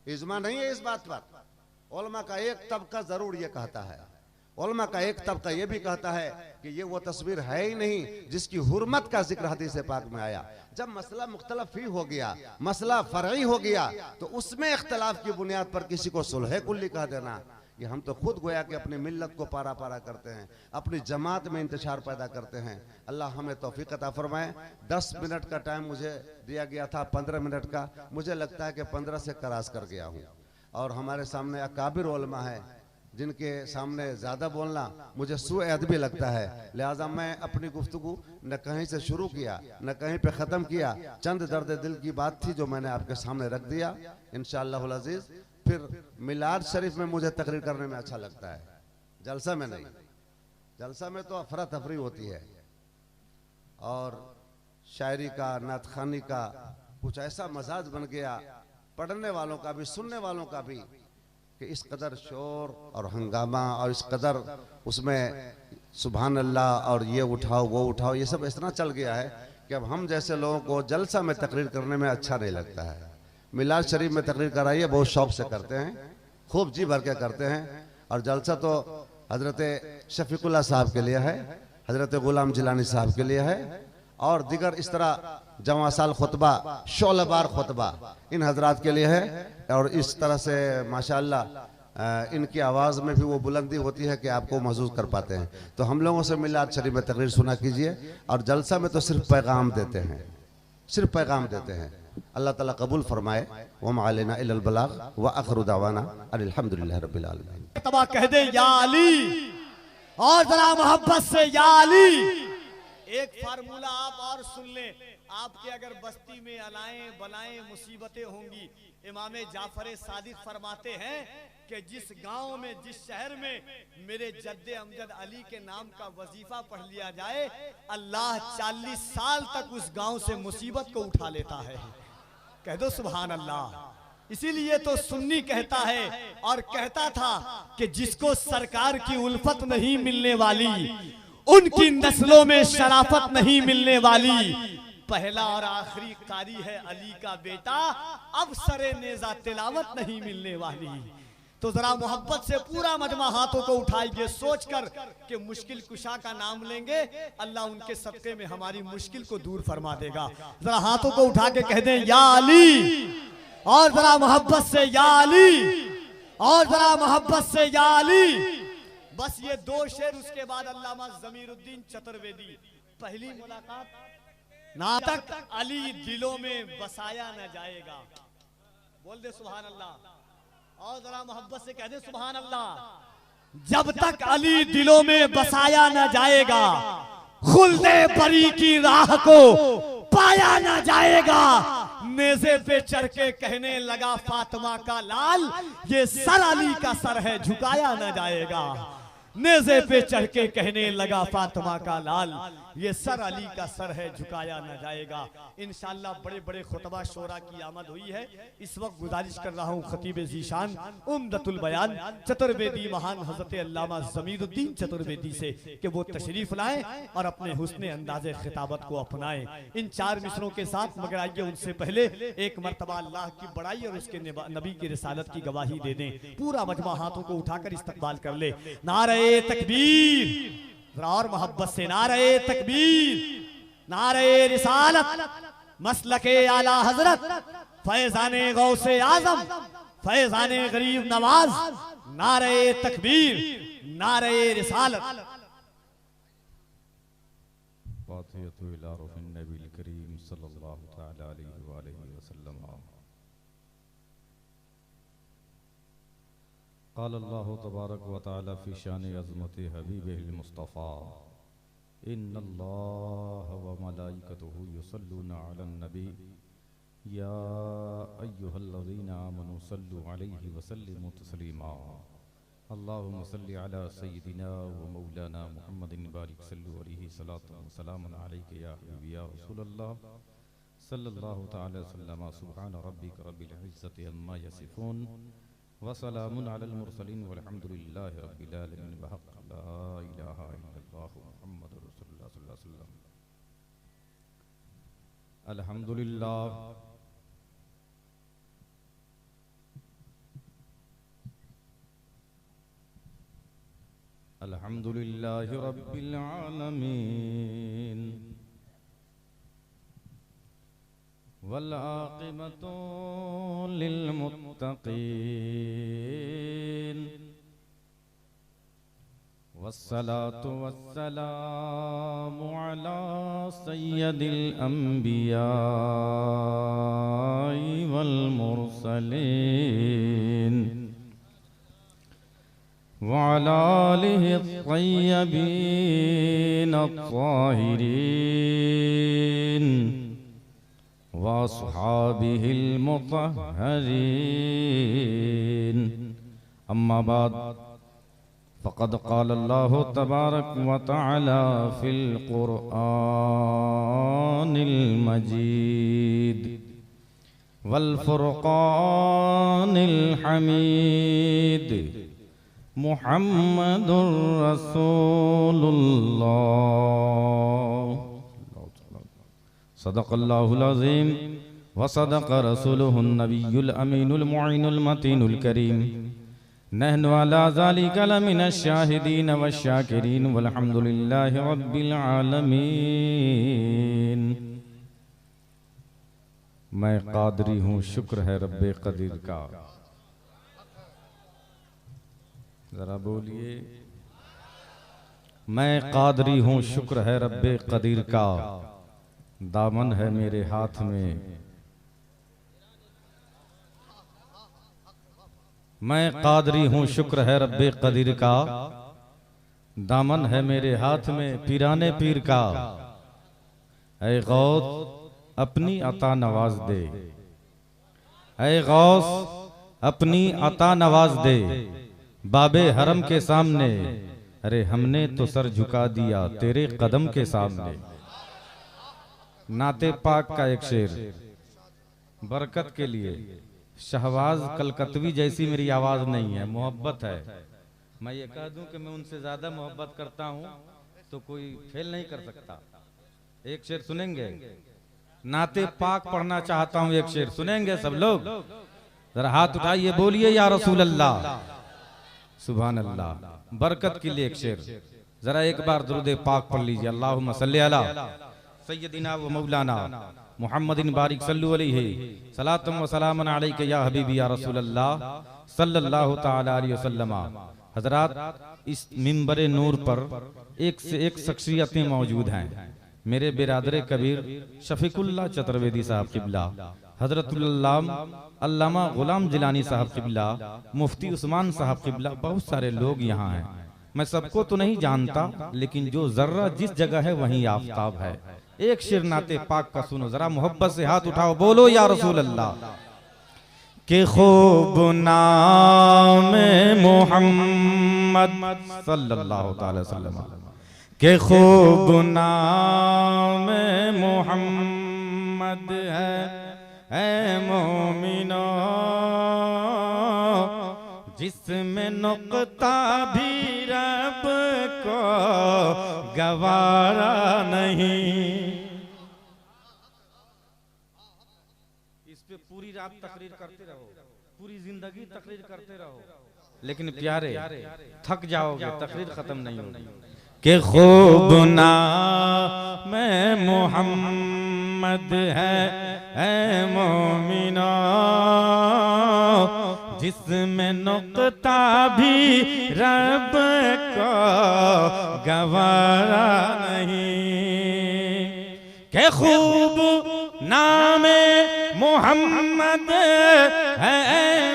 इजमा नहीं है इस बात पर। उलमा का एक तबका जरूर ये कहता है, उलमा का एक तबका ये भी कहता है कि ये वो तस्वीर है ही नहीं जिसकी हुर्मत का जिक्र हदीस पाक में आया। जब मसला मुख्तलफ ही हो गया, मसला फरई हो गया, तो उसमें इख्तलाफ की बुनियाद पर किसी को सुलह कुल्ली कह देना, कि हम तो खुद गोया कि अपनी मिल्लत को पारा पारा करते हैं, अपनी जमात में इंतशार पैदा करते हैं। अल्लाह हमें तौफीक अता फरमाए। 10 मिनट का टाइम मुझे दिया गया था, 15 मिनट का, मुझे लगता है कि 15 से क्रॉस कर गया हूँ। और हमारे सामने अकाबिर उलमा है जिनके सामने ज़्यादा बोलना मुझे सुए अदबी लगता है, लिहाजा मैं अपनी गुफ्तगू न कहीं से शुरू किया न कहीं पे ख़त्म किया। चंद दर्द दिल की बात थी जो मैंने आपके सामने रख दिया। इंशाअल्लाह अज़ीज़ फिर मिलाद शरीफ में मुझे तकरीर करने में अच्छा लगता है, जलसा में नहीं। जलसा में तो अफरा तफरी होती है और शायरी का, नात खानी का कुछ ऐसा मजाज बन गया, पढ़ने वालों का भी सुनने वालों का भी, कि इस कदर शोर और हंगामा और इस कदर उसमें सुभान अल्लाह और ये उठाओ वो उठाओ, ये सब इतना चल गया है कि अब हम जैसे लोगों को जलसा में तकरीर करने में अच्छा नहीं लगता है। मिलाद शरीफ में तकरीर कराइए, बहुत शौक से करते हैं, खूब जी भर के करते हैं। और जलसा तो हजरत शफीकुल्लाह साहब के लिए है, हजरत गुलाम जिलानी साहब के लिए है, और दिगर इस तरह जवा साल खुतबा, शोलबार खुतबा इन हजरात के लिए है। और इस तरह से माशाअल्लाह इनकी आवाज़ में भी वो बुलंदी होती है कि आपको महसूस कर पाते हैं। तो हम लोगों से मिलाद शरीफ में तकरीर सुना कीजिए। और जलसा में तो सिर्फ पैगाम देते हैं, सिर्फ पैगाम देते हैं। अल्लाह ताला कबूल फरमाए। वमा अलैना इल्लल बलाग व आखिरु दावाना अल्हम्दुलिल्लाहि रब्बिल आलमीन। तबा कह दे या अली, और जरा मोहब्बत से या अली। एक फार्मूला आप और सुन लें, आपके अगर बस्ती में अलाएं बलाएं मुसीबतें होंगी, इमाम जाफर सादिक फरमाते हैं कि जिस गांव में, जिस शहर में मेरे जद्दे अमजद अली के नाम का वजीफा पढ़ लिया जाए, अल्लाह 40 साल तक उस गांव से मुसीबत को उठा लेता है। कह दो सुभान अल्लाह। इसीलिए तो सुन्नी कहता है और कहता था कि जिसको सरकार की उल्फत नहीं मिलने वाली, उनकी नस्लों में शराफत नहीं मिलने वाली, पहला और आखिरी कारी है अली का बेटा, अब सरे नेजा तिलावत नहीं मिलने वाली। तो जरा मोहब्बत से पूरा मजमा हाथों को उठाइए, सोचकर कि मुश्किल कुशा का नाम लेंगे, अल्लाह उनके सदके में हमारी मुश्किल को दूर फरमा देगा। जरा हाथों को उठा के कह दें या अली, और जरा मोहब्बत से या अली, और जरा मोहब्बत से या अली। बस ये 2 शेर, उसके बाद अल्लामा ज़मीरुद्दीन चतुर्वेदी। पहली मुलाकात, ना तक अली दिलों में बसाया न जाएगा। बोल दे सुभान अल्लाह। और जरा मोहब्बत से कह दे सुभान अल्लाह। जब तक अली दिलों में बसाया न जाएगा, खुल्दे बरी की राह को पाया न जाएगा। नेज़े पे चढ़ के कहने लगा फातिमा का लाल, ये सर अली का सर है झुकाया न जाएगा। नेज़े पे चढ़ के कहने लगा फातिमा का लाल, ये सर अली का सर है झुकाया न जाएगा। इंशाअल्लाह बड़े बड़े खुतबा शोरा की आमद हुई है। इस वक्त गुजारिश कर रहा हूँ खतीब ज़ीशान उम्दतुल बयान चतुर्वेदी महान हजरत अल्लामा ज़मीरुद्दीन चतुर्वेदी से कि वो तशरीफ लाएं और अपने हुस्ने अंदाज़े खिताबत को अपनाएं इन 4 मिसरों के साथ। मगर आइए उनसे पहले एक मरतबा अल्लाह की बड़ाई और उसके नबी की रिसालत की गवाही दे दें। पूरा मजमा हाथों को उठाकर इस्तकबाल कर ले। नारे तकबीर, और मोहब्बत से नारे तकबीर, नारे रिसालत, मसलके आला हजरत, फैजाने गौसे आजम, फैजाने गरीब नवाज, नारे तकबीर, नारे रिसालत। फातिहतु इला रुहिन नबील करीम सल्लल्लाहु तआला अलैहि वसल्लम। क़ाल अल्लाहु तबारक व तआला फ़ी शान अज़मति हबीबिहिल मुस्तफ़ा, इन्नल्लाह व मलाइकतुहु युसल्लूना अलन नबी या अय्युहल्लज़ीना आमनू सल्लु अलैहि वसल्लिमू तस्लीमा अल्लाहुम्मा सल्लि अला सय्यिदिना व मौलाना मुहम्मदिन बारिक सल्लु अलैहि सलातु व सलामुन अलैका या हबीबी या रसूलल्लाह सल्लल्लाहु तआला वसल्लम। सुब्हान रब्बिक रब्बिल इज्जति अम्मा यसिफून व सलामुन अलल मुरसलीन वल्हम्दुलिल्लाहि रब्बिल आलमीन। बहक़ ला इलाहा इल्लल्लाह मुहम्मदुर रसूलुल्लाह सल्लल्लाहु अलैहि वसल्लम। अल्हम्दुलिल्लाह अल्हम्दुलिल्लाहि रब्बिल आलमीन वल आक़िबतु लिल मुत्तक़ीन वस्सलातु वस्सलामु अला सय्यदिल अंबियाई वल मुरसलीन वअला आलिहि अत्तय्यबीन अत्ताहिरीन व अस्हाबिहिल मुतहहरीन। अम्मा बाद फ़क़द क़ालल्लाहु तबारक व तआला फ़िल क़ुरआनिल मजीद वल फ़ुरक़ानिल हमीद मुहम्मदुर रसूलुल्लाह सदक़ल्लाहुल अज़ीम व सदक़ रसूलुहुन नबियुल अमीनुल मुईनुल मतीनुल करीम। नहनु अला ज़ालिका लमिनश शाहिदीन वश्शाकिरीन वल्हम्दुलिल्लाहि रब्बिल आलमीन। मैं क़ादरी हूँ, शुक्र है रब्बे क़दीर का। जरा बोलिए, मैं क़ादरी हूँ, शुक्र है रब्बे क़दीर का। दामन है मेरे हाथ में, मैं क़ादरी हूँ, शुक्र है रब्बे क़दीर का। दामन है मेरे हाथ में पीराने पीर का। ऐ गौस अपनी अता नवाज दे, ऐ गौस अपनी अता नवाज दे। बाबे हरम के सामने अरे हमने तो सर झुका दिया तेरे कदम के सामने। नाते पाक का एक शेर बरकत के लिए। शहबाज कलकतवी जैसी मेरी आवाज नहीं है, मोहब्बत है। मैं ये कह दूं कि मैं उनसे ज्यादा मोहब्बत करता हूं तो कोई फेल नहीं कर सकता। एक शेर सुनेंगे, नाते पाक पढ़ना चाहता हूं, एक शेर सुनेंगे सब लोग? जरा हाथ उठाइए, बोलिए या रसूल अल्लाह, सुभान अल्लाह। बरकत के लिए एक शेर, जरा एक बार दुरूद पाक पढ़ लीजिए। अल्लाहुम्मा सल्ली अला सय्यदिना व मौलाना मुहम्मदिन बारिक सल्लु अलैहि सलातम व सलामन अलैका या हबीबी या रसूल अल्लाह सल्लल्लाहु तआला अलैहि वसल्लम। हजरात, इस मिंबर नूर पर एक से एक शख्सियतें मौजूद हैं। मेरे बिरादर कबीर शफीकुल्लाह चतुर्वेदी साहब किबला, हजरतुल अल्लामा गुलाम जिलानी साहब किबला, मुफ्ती उस्मान साहब किबला, बहुत सारे लोग यहाँ हैं। मैं सबको तो नहीं जानता, लेकिन जो जर्रा जिस जगह है वहीं आफताब है। एक शेर नाते पाक का सुनो, जरा मोहब्बत से हाथ उठाओ, बोलो या रसूल अल्लाह। के खूब नाम मोहम्मद सल्लल्लाहु अलैहि वसल्लम, के खूब नाम मोहम्मद है मोमिनो, जिसमें नुक्ता भी रब को गवारा नहीं। इस पे पूरी रात तकरीर करते रहो, पूरी जिंदगी तकरीर करते रहो, लेकिन प्यारे थक जाओगे, तकरीर खत्म नहीं होगी। के खूब नाम मोहम्मद है मोमिनो, जिसमें नुक्ता भी रब को गवारा नहीं। के खूब नाम मोहम्मद है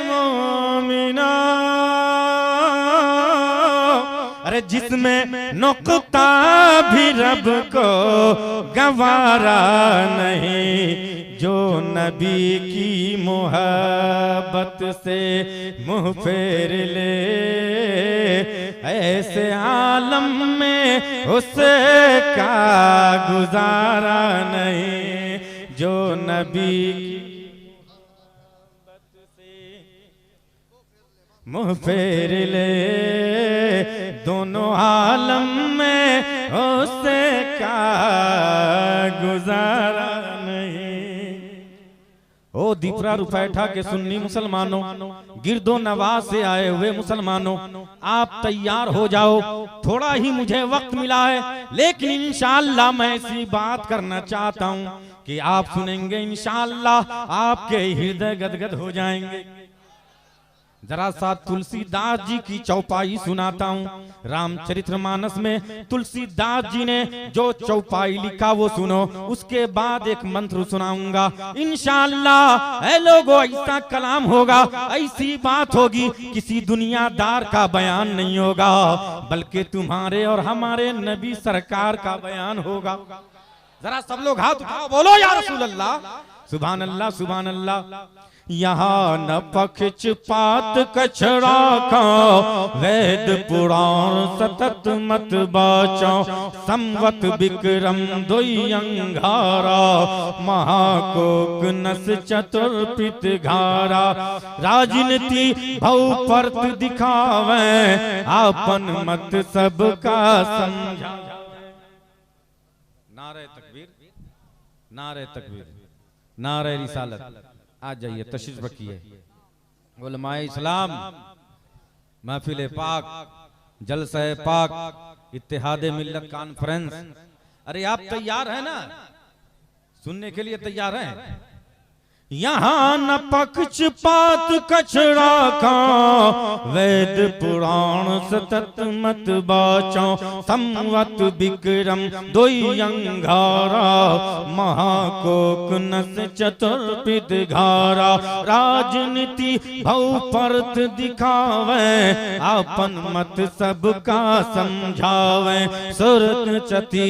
मोमिनो, अरे जिसमें नुक्ता भी रब को गवारा नहीं। जो नबी की मोहब्बत से मुँह फेर ले, ऐसे आलम में उसका गुजारा नहीं। जो नबी की मोहब्बत से मुँह फेर ले, दोनों आलम में उसका गुजारा नहीं। ओ दीपरा रुपैठा के सुन्नी मुसलमानों, गिरदो नवाज से आए हुए मुसलमानों, आप तैयार हो जाओ। थोड़ा ही मुझे वक्त मिला है, लेकिन इंशाअल्लाह मैं ऐसी बात करना चाहता हूं कि आप सुनेंगे, इंशाअल्लाह आपके हृदय गदगद हो जाएंगे। जरा सा तुलसीदास जी की चौपाई सुनाता हूँ। रामचरितमानस में तुलसीदास जी ने जो चौपाई लिखा वो सुनो, उसके बाद एक मंत्र सुनाऊंगा। इंशाअल्लाह ऐ लोगों, ऐसा कलाम होगा, ऐसी बात होगी, किसी दुनियादार का बयान नहीं होगा, बल्कि तुम्हारे और हमारे नबी सरकार का बयान होगा। जरा सब लोग हाथ उठाओ, बोलो या रसूल अल्लाह, सुभान अल्लाह, सुभान अल्लाह। यहाँ न पक्षपात कछड़ा का, वेद पुराण सतत मत बाचो, संवत विक्रम दुई अंगारा, महाकोक नस चतुर्पित घारा, राजनीति भव परत दिखावे, आपन मत सबका समझा। नारे तकबीर, नारे तकबीर, नारे रिसालत। आ जाइए, तशरीफ रखिए। उलमाए इस्लाम, महफिल पाक, जलसा पाक, इत्तेहादे मिल्लत कॉन्फ्रेंस। अरे आप तैयार हैं ना, सुनने के लिए तैयार हैं? यहाँ न पक्षपात कछड़ा का, वेद पुराण सतत मत बाचो, संवत विक्रम दुई अंगारा, महाकोक नस चतुर्पित घारा, राजनीति भव परत दिखावे, आपन मत सबका समझावे, सुरत चती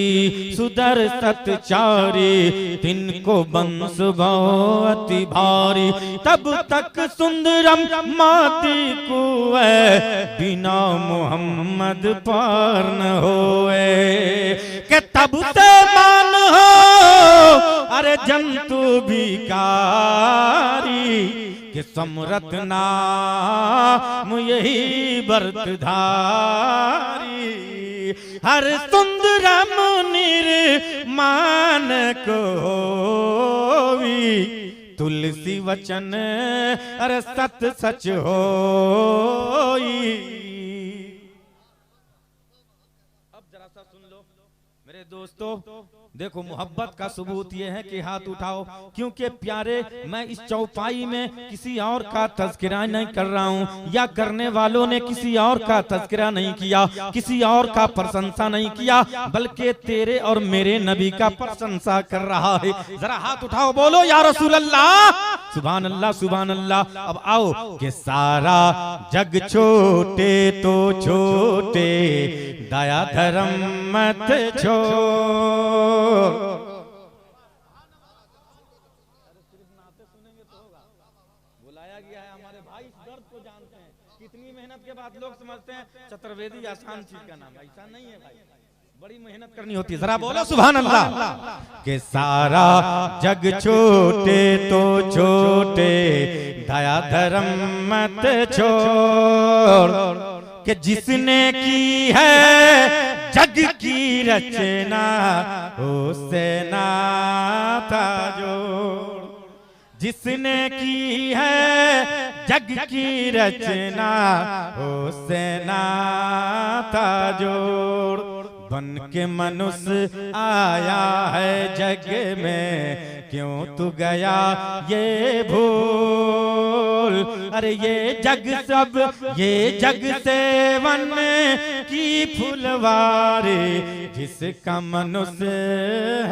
सुदर सतचारी, तिनको बंस भव भारी, तब तक सुंदरम माती कुए, बिना मोहम्मद पार न होए, के तब से मान हो अरे जंतु भिकारी, के समरत नाम यही बरतधारी, हर सुंदरम निर्माण को होवी, तुलसी वचन अरे सत सच होई। अब जरा सा सुन लो मेरे दोस्तों, देखो मोहब्बत का सबूत ये है कि हाथ उठाओ, क्योंकि प्यारे मैं इस चौपाई में किसी और का तज़किरा नहीं कर रहा हूँ, या करने वालों ने किसी और का तज़किरा नहीं किया, किसी और का प्रशंसा नहीं किया, बल्कि तेरे और मेरे नबी का प्रशंसा कर रहा है। जरा हाथ उठाओ, बोलो या रसूल अल्लाह, सुभान अल्लाह, सुभान अल्लाह। अब आओ कि सारा जग छोटे तो छोटे, दया धर्म मत छोड़, बुलाया गया है हमारे भाई, इस दर्द को जानते हैं। कितनी मेहनत के बाद लोग समझते हैं चतुर्वेदी आसान चीज का नाम, ऐसा नहीं है भाई, बड़ी मेहनत करनी होती है। जरा बोलो सुभान अल्लाह। के सारा जग छोटे तो छोटे, दया धर्म मत छोड़, कि जिसने की है जग की रचना, उससे नाता जोड़, जिसने की है जग की रचना, उससे नाता जोड़, बन के मनुष्य आया है जग में, क्यों तू गया ये भूल, अरे ये जग सब ये जग सेवन की फुलवारी, जिसका मनुष्य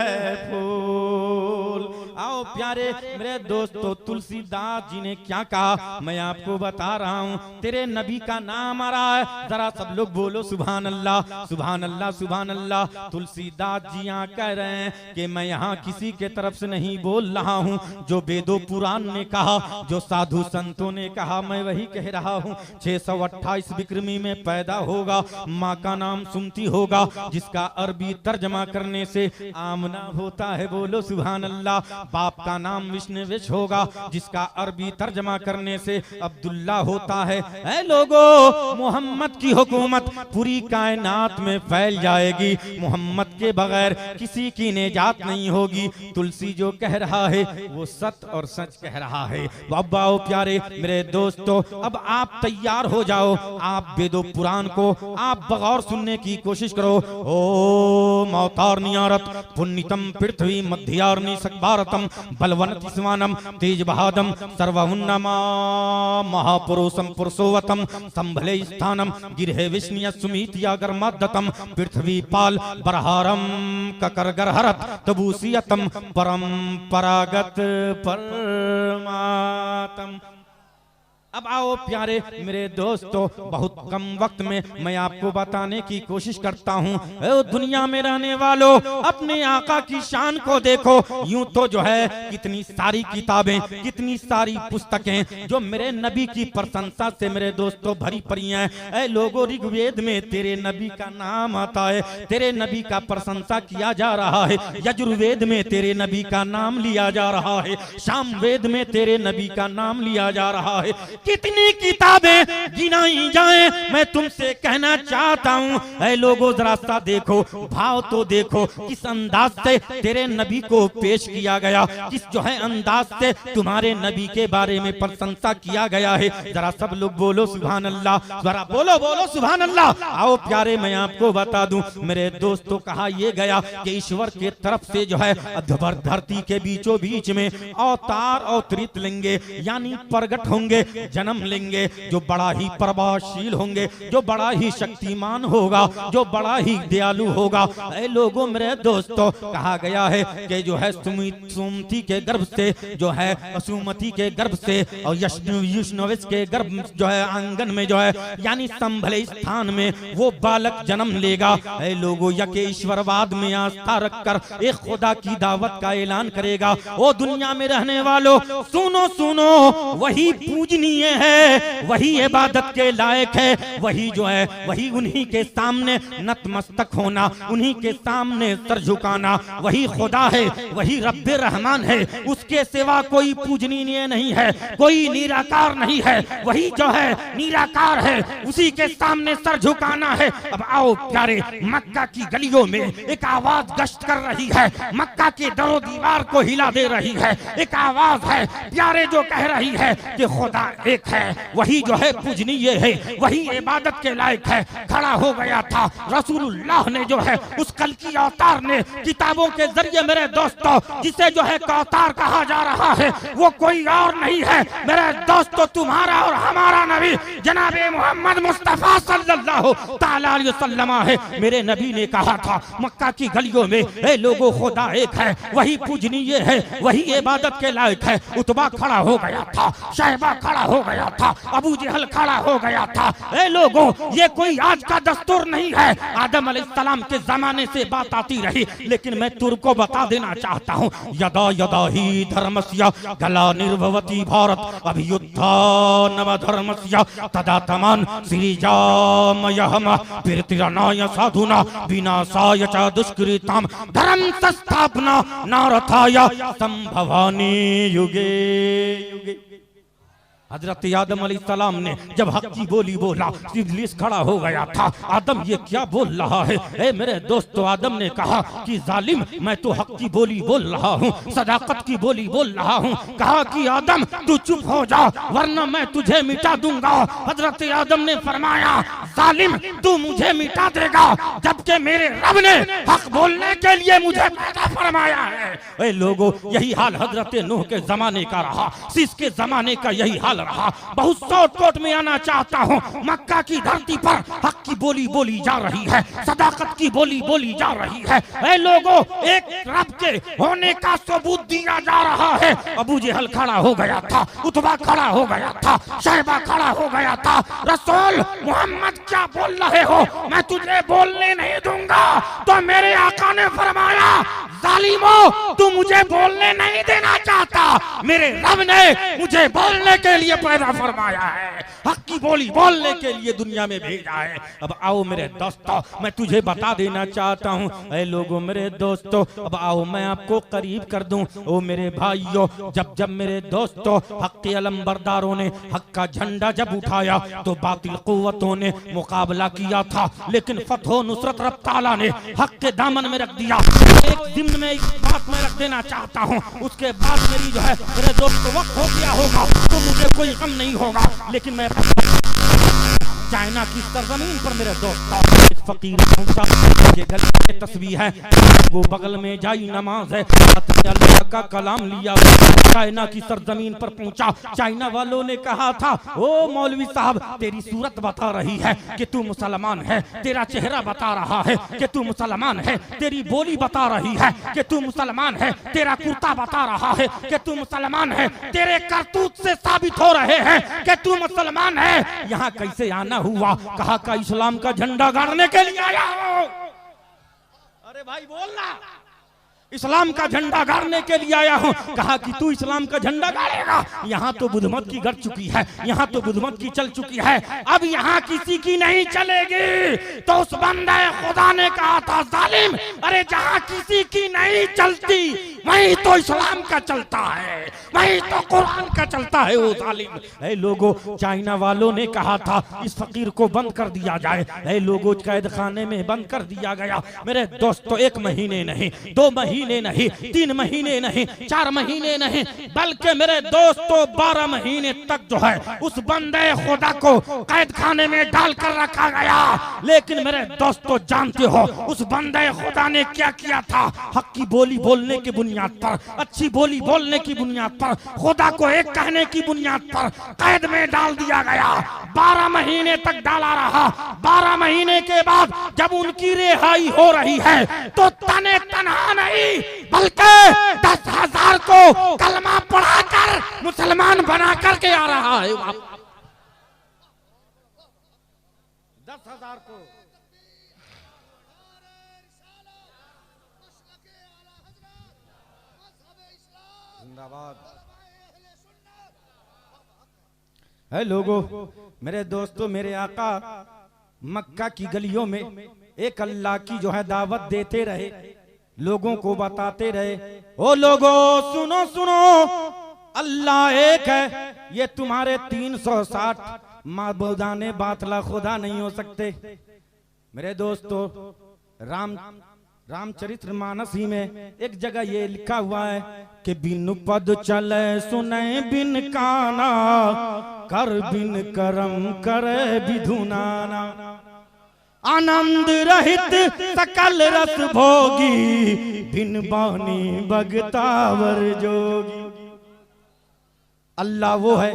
है फूल, आओ प्यारे मेरे दोस्तों, तुलसीदास जी ने क्या कहा मैं आपको बता रहा हूँ। तेरे नबी का नाम आ रहा है, जरा सब लोग बोलो सुभान अल्लाह सुभान अल्लाह सुभान अल्लाह। तुलसीदास जी यहाँ कह रहे हैं कि मैं यहाँ किसी के तरफ से नहीं बोल रहा हूँ, जो वेदों पुराण ने कहा, जो साधु संतों ने कहा, मैं वही कह रहा हूँ। 628 विक्रमी में पैदा होगा, माँ का नाम सुमती होगा, जिसका अरबी तर्जमा करने से आमना होता है, बोलो सुभान अल्लाह। बाप का नाम विष्णुविश होगा, जिसका अरबी तर्जमा करने से अब्दुल्ला होता है। ऐ लोगों, मोहम्मद की हुकूमत पूरी कायनात में फैल जाएगी, मोहम्मद के बगैर किसी की निजात नहीं होगी। तुलसी जो कह रहा है वो सत्य और सच कह रहा है। बाबाओ प्यारे मेरे दोस्तों, अब आप तैयार हो जाओ, आप वेदों पुराण को आप बगौर सुनने की कोशिश करो। ओम अवतारनियारत पुण्यतम पृथ्वी मध्यार्नि सकभारतम बलवनति स्वानम तेज बहादम सर्वहुन्नमा महापुरुषम पुरुषोवतम संभले स्थानम गिरहे विष्णु सुमीतिया गर्मादतम पृथ्वी पाल बरहारम ककरगरहरत तबूसियतम परंपरागत परमातम। अब आओ प्यारे मेरे दोस्तों, बहुत कम वक्त में मैं आपको बताने की कोशिश करता हूँ। दुनिया में रहने वालों, अपने आका की शान को देखो। यूं तो जो है कितनी सारी किताबें, कितनी सारी पुस्तकें जो मेरे नबी की प्रशंसा से मेरे दोस्तों भरी पड़ी हैं। ऐ लोगों, ऋग्वेद में तेरे नबी का नाम आता है, तेरे नबी का प्रशंसा किया जा रहा है। यजुर्वेद में तेरे नबी का नाम लिया जा रहा है, सामवेद में तेरे नबी का नाम लिया जा रहा है। कितनी किताबें गिनाई जाएं, मैं तुमसे कहना चाहता हूँ ऐ लोगों, जरा सा देखो, भाव तो देखो, किस अंदाज से तेरे नबी को पेश किया गया, किस जो है अंदाज से तुम्हारे नबी के बारे में प्रशंसा किया गया है। जरा सब लोग बोलो सुभान अल्लाह, जरा बोलो बोलो सुभान अल्लाह। आओ प्यारे, मैं आपको बता दूं मेरे दोस्तों, कहा यह गया कि ईश्वर के तरफ से जो है धरती के बीचों बीच में अवतार अवतरित लेंगे, यानी प्रगट होंगे, जन्म लेंगे, जो बड़ा ही प्रभावशील होंगे, जो बड़ा ही शक्तिमान होगा, जो बड़ा ही दयालु होगा। ऐ लोगों मेरे दोस्तों, कहा गया है कि जो है सुमति के गर्भ से, जो है सुमति के गर्भ से और विष्णुविश के गर्भ जो है आंगन में जो है यानी संभले स्थान में वो बालक जन्म लेगा। ऐ लोगों, यकेश्वरवाद में आस्था रखकर एक खुदा की दावत का ऐलान करेगा। ओ दुनिया में रहने वालों, सुनो सुनो, वही पूजनीय है, वही इबादत के लायक है, वही जो है वही उन्हीं के सामने नतमस्तक होना, उन्हीं के सामने सर झुकाना, वही खुदा है, वही रब्बे रहमान है, उसके सिवा कोई पूजनीय नहीं है, कोई निराकार नहीं है, वही जो है निराकार है, उसी के सामने सर झुकाना है। अब आओ प्यारे, मक्का की गलियों में एक आवाज गश्त कर रही है, मक्का के दरो दीवार को हिला दे रही है, एक आवाज है प्यारे जो कह रही है कि खुदा एक है, वही जो है पूजनीय है, वही इबादत के लायक है। खड़ा हो गया था रसूलुल्लाह ने, जो है उस कल की अवतार ने, किताबों के जरिए मेरे दोस्तों, जिसे जो है अवतार कहा जा रहा है, वो कोई और नहीं है मेरे दोस्तों, तुम्हारा और हमारा नबी जनाबे मोहम्मद मुस्तफा सल्लल्लाहु ताला अलैहि वसल्लम है। मेरे नबी ने कहा था मक्का की गलियों में, ए लोगों, खुदा एक है, वही पूजनीय है, वही इबादत के लायक है। उतबा खड़ा हो गया था, शहबा खड़ा हो गया था, अबू जहल खड़ा हो गया था। ए लोगों, ये कोई आज का दस्तूर नहीं है, आदम अलैहिस्सलाम के जमाने से बात आती रही, लेकिन मैं तुर्को बता देना चाहता हूँ। यदा यदा ही धर्मस्य गला निर्भवती भारत अभियुद्धानम धर्मस्य तदा तमान श्रीजामयहम कीर्तिरनाय साधुना विनाशाय च दुष्कृताम धर्म संस्थापना नारथाय संभवानि युगे युगे। हजरत आदम अलैहिस्सलाम ने जब हक की बोली बोला, इब्लीस खड़ा हो गया था। आदम ये क्या बोल रहा है? ए मेरे दोस्तों, आदम ने कहा कि जालिम, मैं तो हक की बोली बोल रहा हूँ, सदाकत की बोली बोल रहा हूँ। कहा कि आदम तू चुप हो जा, वरना मैं तुझे मिटा दूंगा। हजरत आदम ने फरमाया, जालिम तू मुझे मिटा देगा, जबकि मेरे रब ने हक बोलने के लिए मुझे पैदा फरमाया है। ए लोगों, यही हाल हजरत नूह के जमाने का रहा, शीश के जमाने का यही हाल संभाल रहा, बहुत शॉर्ट कोट में आना चाहता हूँ। मक्का की धरती पर हक की बोली बोली जा रही है, सदाकत की बोली बोली जा रही है। ऐ लोगों, एक रब के होने का सबूत दिया जा रहा है। अबू जहल खड़ा हो गया था, उतबा खड़ा हो गया था, शैबा खड़ा हो गया था। रसूल मोहम्मद क्या बोल रहे हो, मैं तुझे बोलने नहीं दूंगा। तो मेरे आका ने फरमाया, जालिमो तू मुझे बोलने नहीं देना चाहता, मेरे रब ने मुझे बोलने के लिए पैदा फरमाया है, हक की बोली बोलने के लिए दुनिया में भेजा है। अब आओ मेरे दोस्तों, मैं तुझे बता देना चाहता हूँ। ऐ लोगों, मेरे दोस्तों, अब आओ मैं आपको करीब कर दूं। ओ मेरे भाइयों, जब जब मेरे दोस्तों हक के अलमबरदारों ने हक का झंडा जब उठाया तो बातिल कुव्वतों ने मुकाबला किया था, लेकिन फतह नुसरत रब ताला ने हक के दामन में रख दिया। एक दिन में एक बात मैं रख देना चाहता हूँ, उसके बाद मेरी जो है मेरे दोस्त वक्त हो गया होगा तो मुझे कोई गम नहीं होगा। लेकिन मैं चाइना की सरजमीन पर मेरे दोस्त एक फकीर पहुंचा, ये गले में तस्बीह है, वो बगल में जाई नमाज है, अल्लाह का कलाम लिया। चाइना की सरजमीन पर पहुंचा, चाइना वालों ने कहा था, ओ मौलवी साहब तेरी सूरत बता रही है कि तू मुसलमान है, तेरा चेहरा बता रहा है कि तू मुसलमान है, तेरी बोली बता रही है कि तू मुसलमान है, तेरा कुर्ता बता रहा है कि तू मुसलमान है, तेरे करतूत से साबित हो रहे हैं कि तू मुसलमान है। यहाँ कैसे आना हुआ? कहा का इस्लाम का झंडा गाड़ने के लिए आया हो। अरे भाई बोलना, इस्लाम का झंडा गाड़ने के लिए आया हूँ। कहा कि तू इस्लाम का झंडा गाड़ेगा? यहाँ तो बुद्धमत की गड़ चुकी है, यहाँ तो बुद्धमत की चल चुकी है, अब यहाँ किसी की नहीं चलेगी। तो उस बंदे खुदा ने कहा था, जालिम, अरे जहाँ किसी की नहीं चलती वहीं तो इस्लाम का चलता है, वहीं तो कुरान का चलता है। वो जालिम, ऐ लोगों, चाइना वालों ने कहा था इस फकीर को बंद कर दिया जाए। ऐ लोगों, कैद खाने में बंद कर दिया गया। मेरे दोस्तों, 1 महीने नहीं, 2 महीने नहीं, 3 महीने नहीं, 4 महीने नहीं, बल्कि मेरे दोस्तों 12 महीने तक जो है उस बंदे खुदा को कैद खाने में डालकर रखा गया। लेकिन मेरे दोस्तों जानते हो उस बंदे खुदा ने क्या किया था? हक की बोली बोलने की बुनियाद पर, अच्छी बोली बोलने की बुनियाद पर, खुदा को एक कहने की बुनियाद पर कैद में डाल दिया गया। 12 महीने तक डाला रहा। 12 महीने के बाद जब उनकी रिहाई हो रही है तो तने तनहा नहीं बल्कि 10,000 को कलमा पढ़ाकर मुसलमान बना करके आ रहा है। 10,000 को जिंदाबाद है। लोगों, मेरे दोस्तों, मेरे आका मक्का की गलियों में एक अल्लाह की जो है दावत देते रहे, लोगों को बताते रहे, ओ लोगों सुनो सुनो, अल्लाह एक है, ये तुम्हारे 360 माबूदाने बातला खुदा नहीं हो सकते। मेरे दोस्तों, रामचरित्र मानस ही में एक जगह ये लिखा हुआ है कि बिन पद चले सुने बिन काना, कर बिन करम करे विधुनाना, आनंद रहित सकल रस भोगी, बिन बानी भगतावर जोगी। अल्लाह वो है,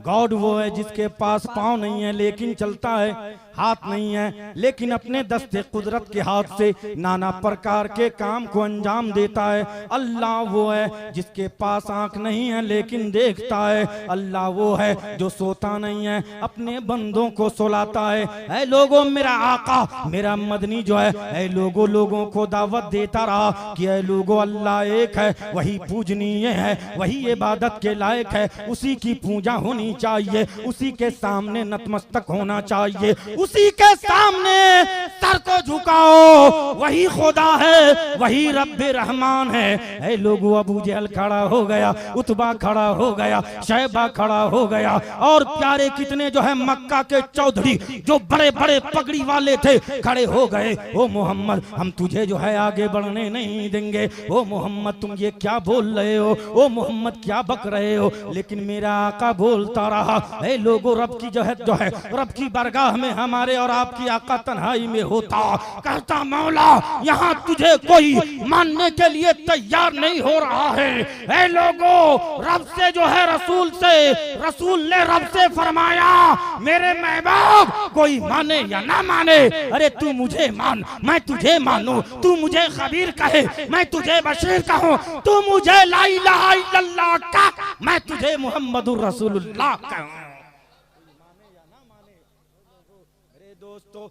गॉड वो है जिसके पास पाँव नहीं है लेकिन चलता है, हाथ नहीं है लेकिन अपने दस्ते कुदरत के हाथ से नाना प्रकार के काम को अंजाम देता है। अल्लाह वो है जिसके पास आंख नहीं है लेकिन देखता है। अल्लाह वो है जो सोता नहीं है, अपने बंदों को सुलाता है। ऐ लोगों, मेरा आका मेरा मदनी जो है, ऐ लोगों को दावत देता रहा कि ऐ लोगों, अल्लाह एक है, वही पूजनीय है, वही इबादत के लायक है, उसी की पूजा होनी चाहिए, उसी के सामने नतमस्तक होना चाहिए, उसी के सामने सर को झुकाओ, वही खुदा है, वही रब्बे रहमान है। ऐ लोगों, अबू जहल खड़ा हो गया, उतबा खड़ा हो गया, शैबा खड़ा हो गया, और प्यारे कितने जो है मक्का के चौधरी जो बड़े बड़े पगड़ी वाले थे खड़े हो गए। ओ मोहम्मद, हम तुझे जो है आगे बढ़ने नहीं देंगे। ओ मोहम्मद, तुम ये क्या बोल रहे हो? ओ मोहम्मद, क्या बक रहे हो? लेकिन मेरा आका बोलता रहा, ऐ लोगों, रब की जो है रब की बरगाह में हमारे और आपकी आका तन्हाई में होता, कहता मौला यहाँ तुझे कोई मानने के लिए तैयार नहीं हो रहा है। ऐ लोगों, रब से जो है रसूल से, रसूल ने रब से फरमाया मेरे महबूब कोई माने या ना माने, अरे तू मुझे मान मैं तुझे मानूं, तू मुझे खबीर कहे मैं तुझे बशीर कहूं, तू मुझे ला इलाहा इल्लल्लाह का मैं तुझे मुहम्मदुर रसूलुल्लाह कहूं। अरे दोस्तों,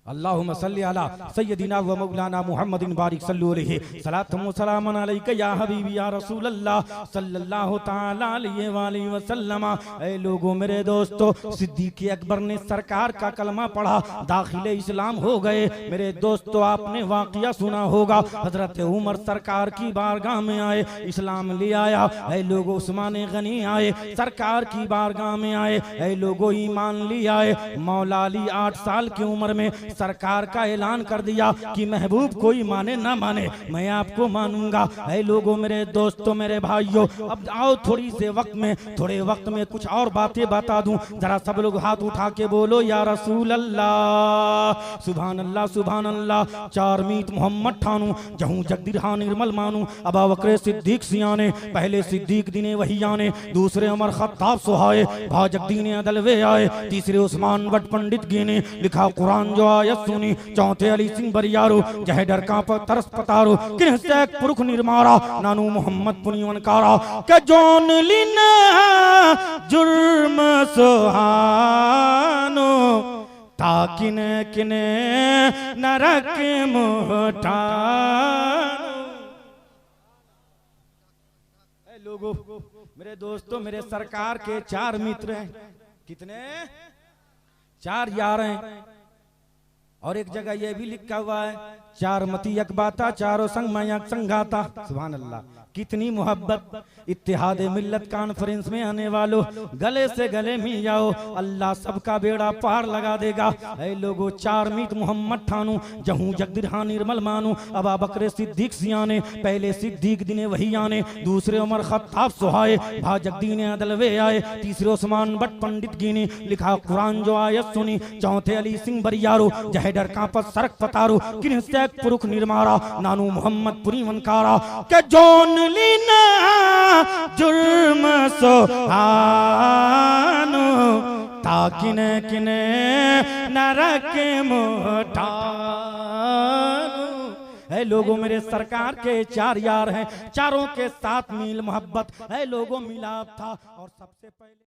अल्लाहुम्मा सल्ली अला सय्यदिना व मौलाना मुहम्मदिन बारिक सल्लु अलैहि सलातुम व सलामुन अलैका या हबीबी या रसूल अल्लाह सल्लल्लाहु तआला अलैहि व आलिहि व सल्लम। ऐ लोगों, मेरे दोस्तों, सिद्दीक अकबर ने सरकार का कलमा पढ़ा, दाखिले इस्लाम हो गए। मेरे दोस्तों, आपने वाकया सुना होगा, हजरत उमर सरकार की बारगाह में आए, इस्लाम ले आया। ऐ लोगों, उस्मान गनी आए, सरकार की बारगाह में आए। ऐ लोगों, ईमान ले आए। मौला अली 8 साल की उम्र में सरकार का ऐलान कर दिया कि महबूब कोई माने ना माने मैं आपको मानूंगा। ऐ लोगों, मेरे दोस्तों, मेरे भाइयों, अब आओ थोड़े वक्त में कुछ और बातें बता दूं। जरा सब लोग हाथ उठा के बोलो या रसूल अल्लाह, सुभान अल्लाह, सुभान अल्लाह। 4 मीत मोहम्मद ठानू जहूं जगदिरहा निर्मल मानू। अबा बकर सिद्दीक सियाने, पहले सिद्दीक दिने वही आने, दूसरे उमर खत्ताब सुहाए, भा जगदीन अदलवे आए, तीसरे उस्मान वट पंडित गिने, लिखा कुरान जो आयत सुनी, चौथे अली सिंह बरियारो, जह डर का तरस पतारो, किन से पुरख निर्मारा, नानू मोहम्मद पुनिवनकारा के जोन लिना जुर्म सुहानो, ताकिने किने नरक मुहठानो। लोगों, मेरे दोस्तों, मेरे सरकार के 4 मित्र हैं। कितने? 4 यार हैं। और एक जगह यह भी लिखा हुआ है 4 मती अकबाता, चारों संग मैं संगाता। सुभान अल्लाह, कितनी मोहब्बत। इत्तेहाद मिल्लत कॉन्फ्रेंस में आने वालों, गले से गले मिल जाओ, अल्लाह सबका बेड़ा पार लगा देगा। ऐ लोगों, 4 मीत मोहम्मद ठानू जहूं जगदिरहा निर्मल मानू। अबा बकर सिद्दीक सियाने, पहले सिद्दीक दिने वही आने, दूसरे उमर खत्ताब सुहाए, भा जगदीन अदलवे आए, तीसरे उस्मान बट पंडित गिने, लिखा कुरान जो आयत सुनी, चौथे अली सिंह बरियारो, जह डर कांपत सरक पतारो, किन से पुरख निर्मारा, नानू मोहम्मद पुरी वनकारा के जोन लीना जुर्म सुहानो, ताकिने किने नरक मुहठानो। है लोगों, मेरे सरकार के 4 यार हैं, चारों के साथ मील मोहब्बत है लोगों, मिलाप था। और सबसे पहले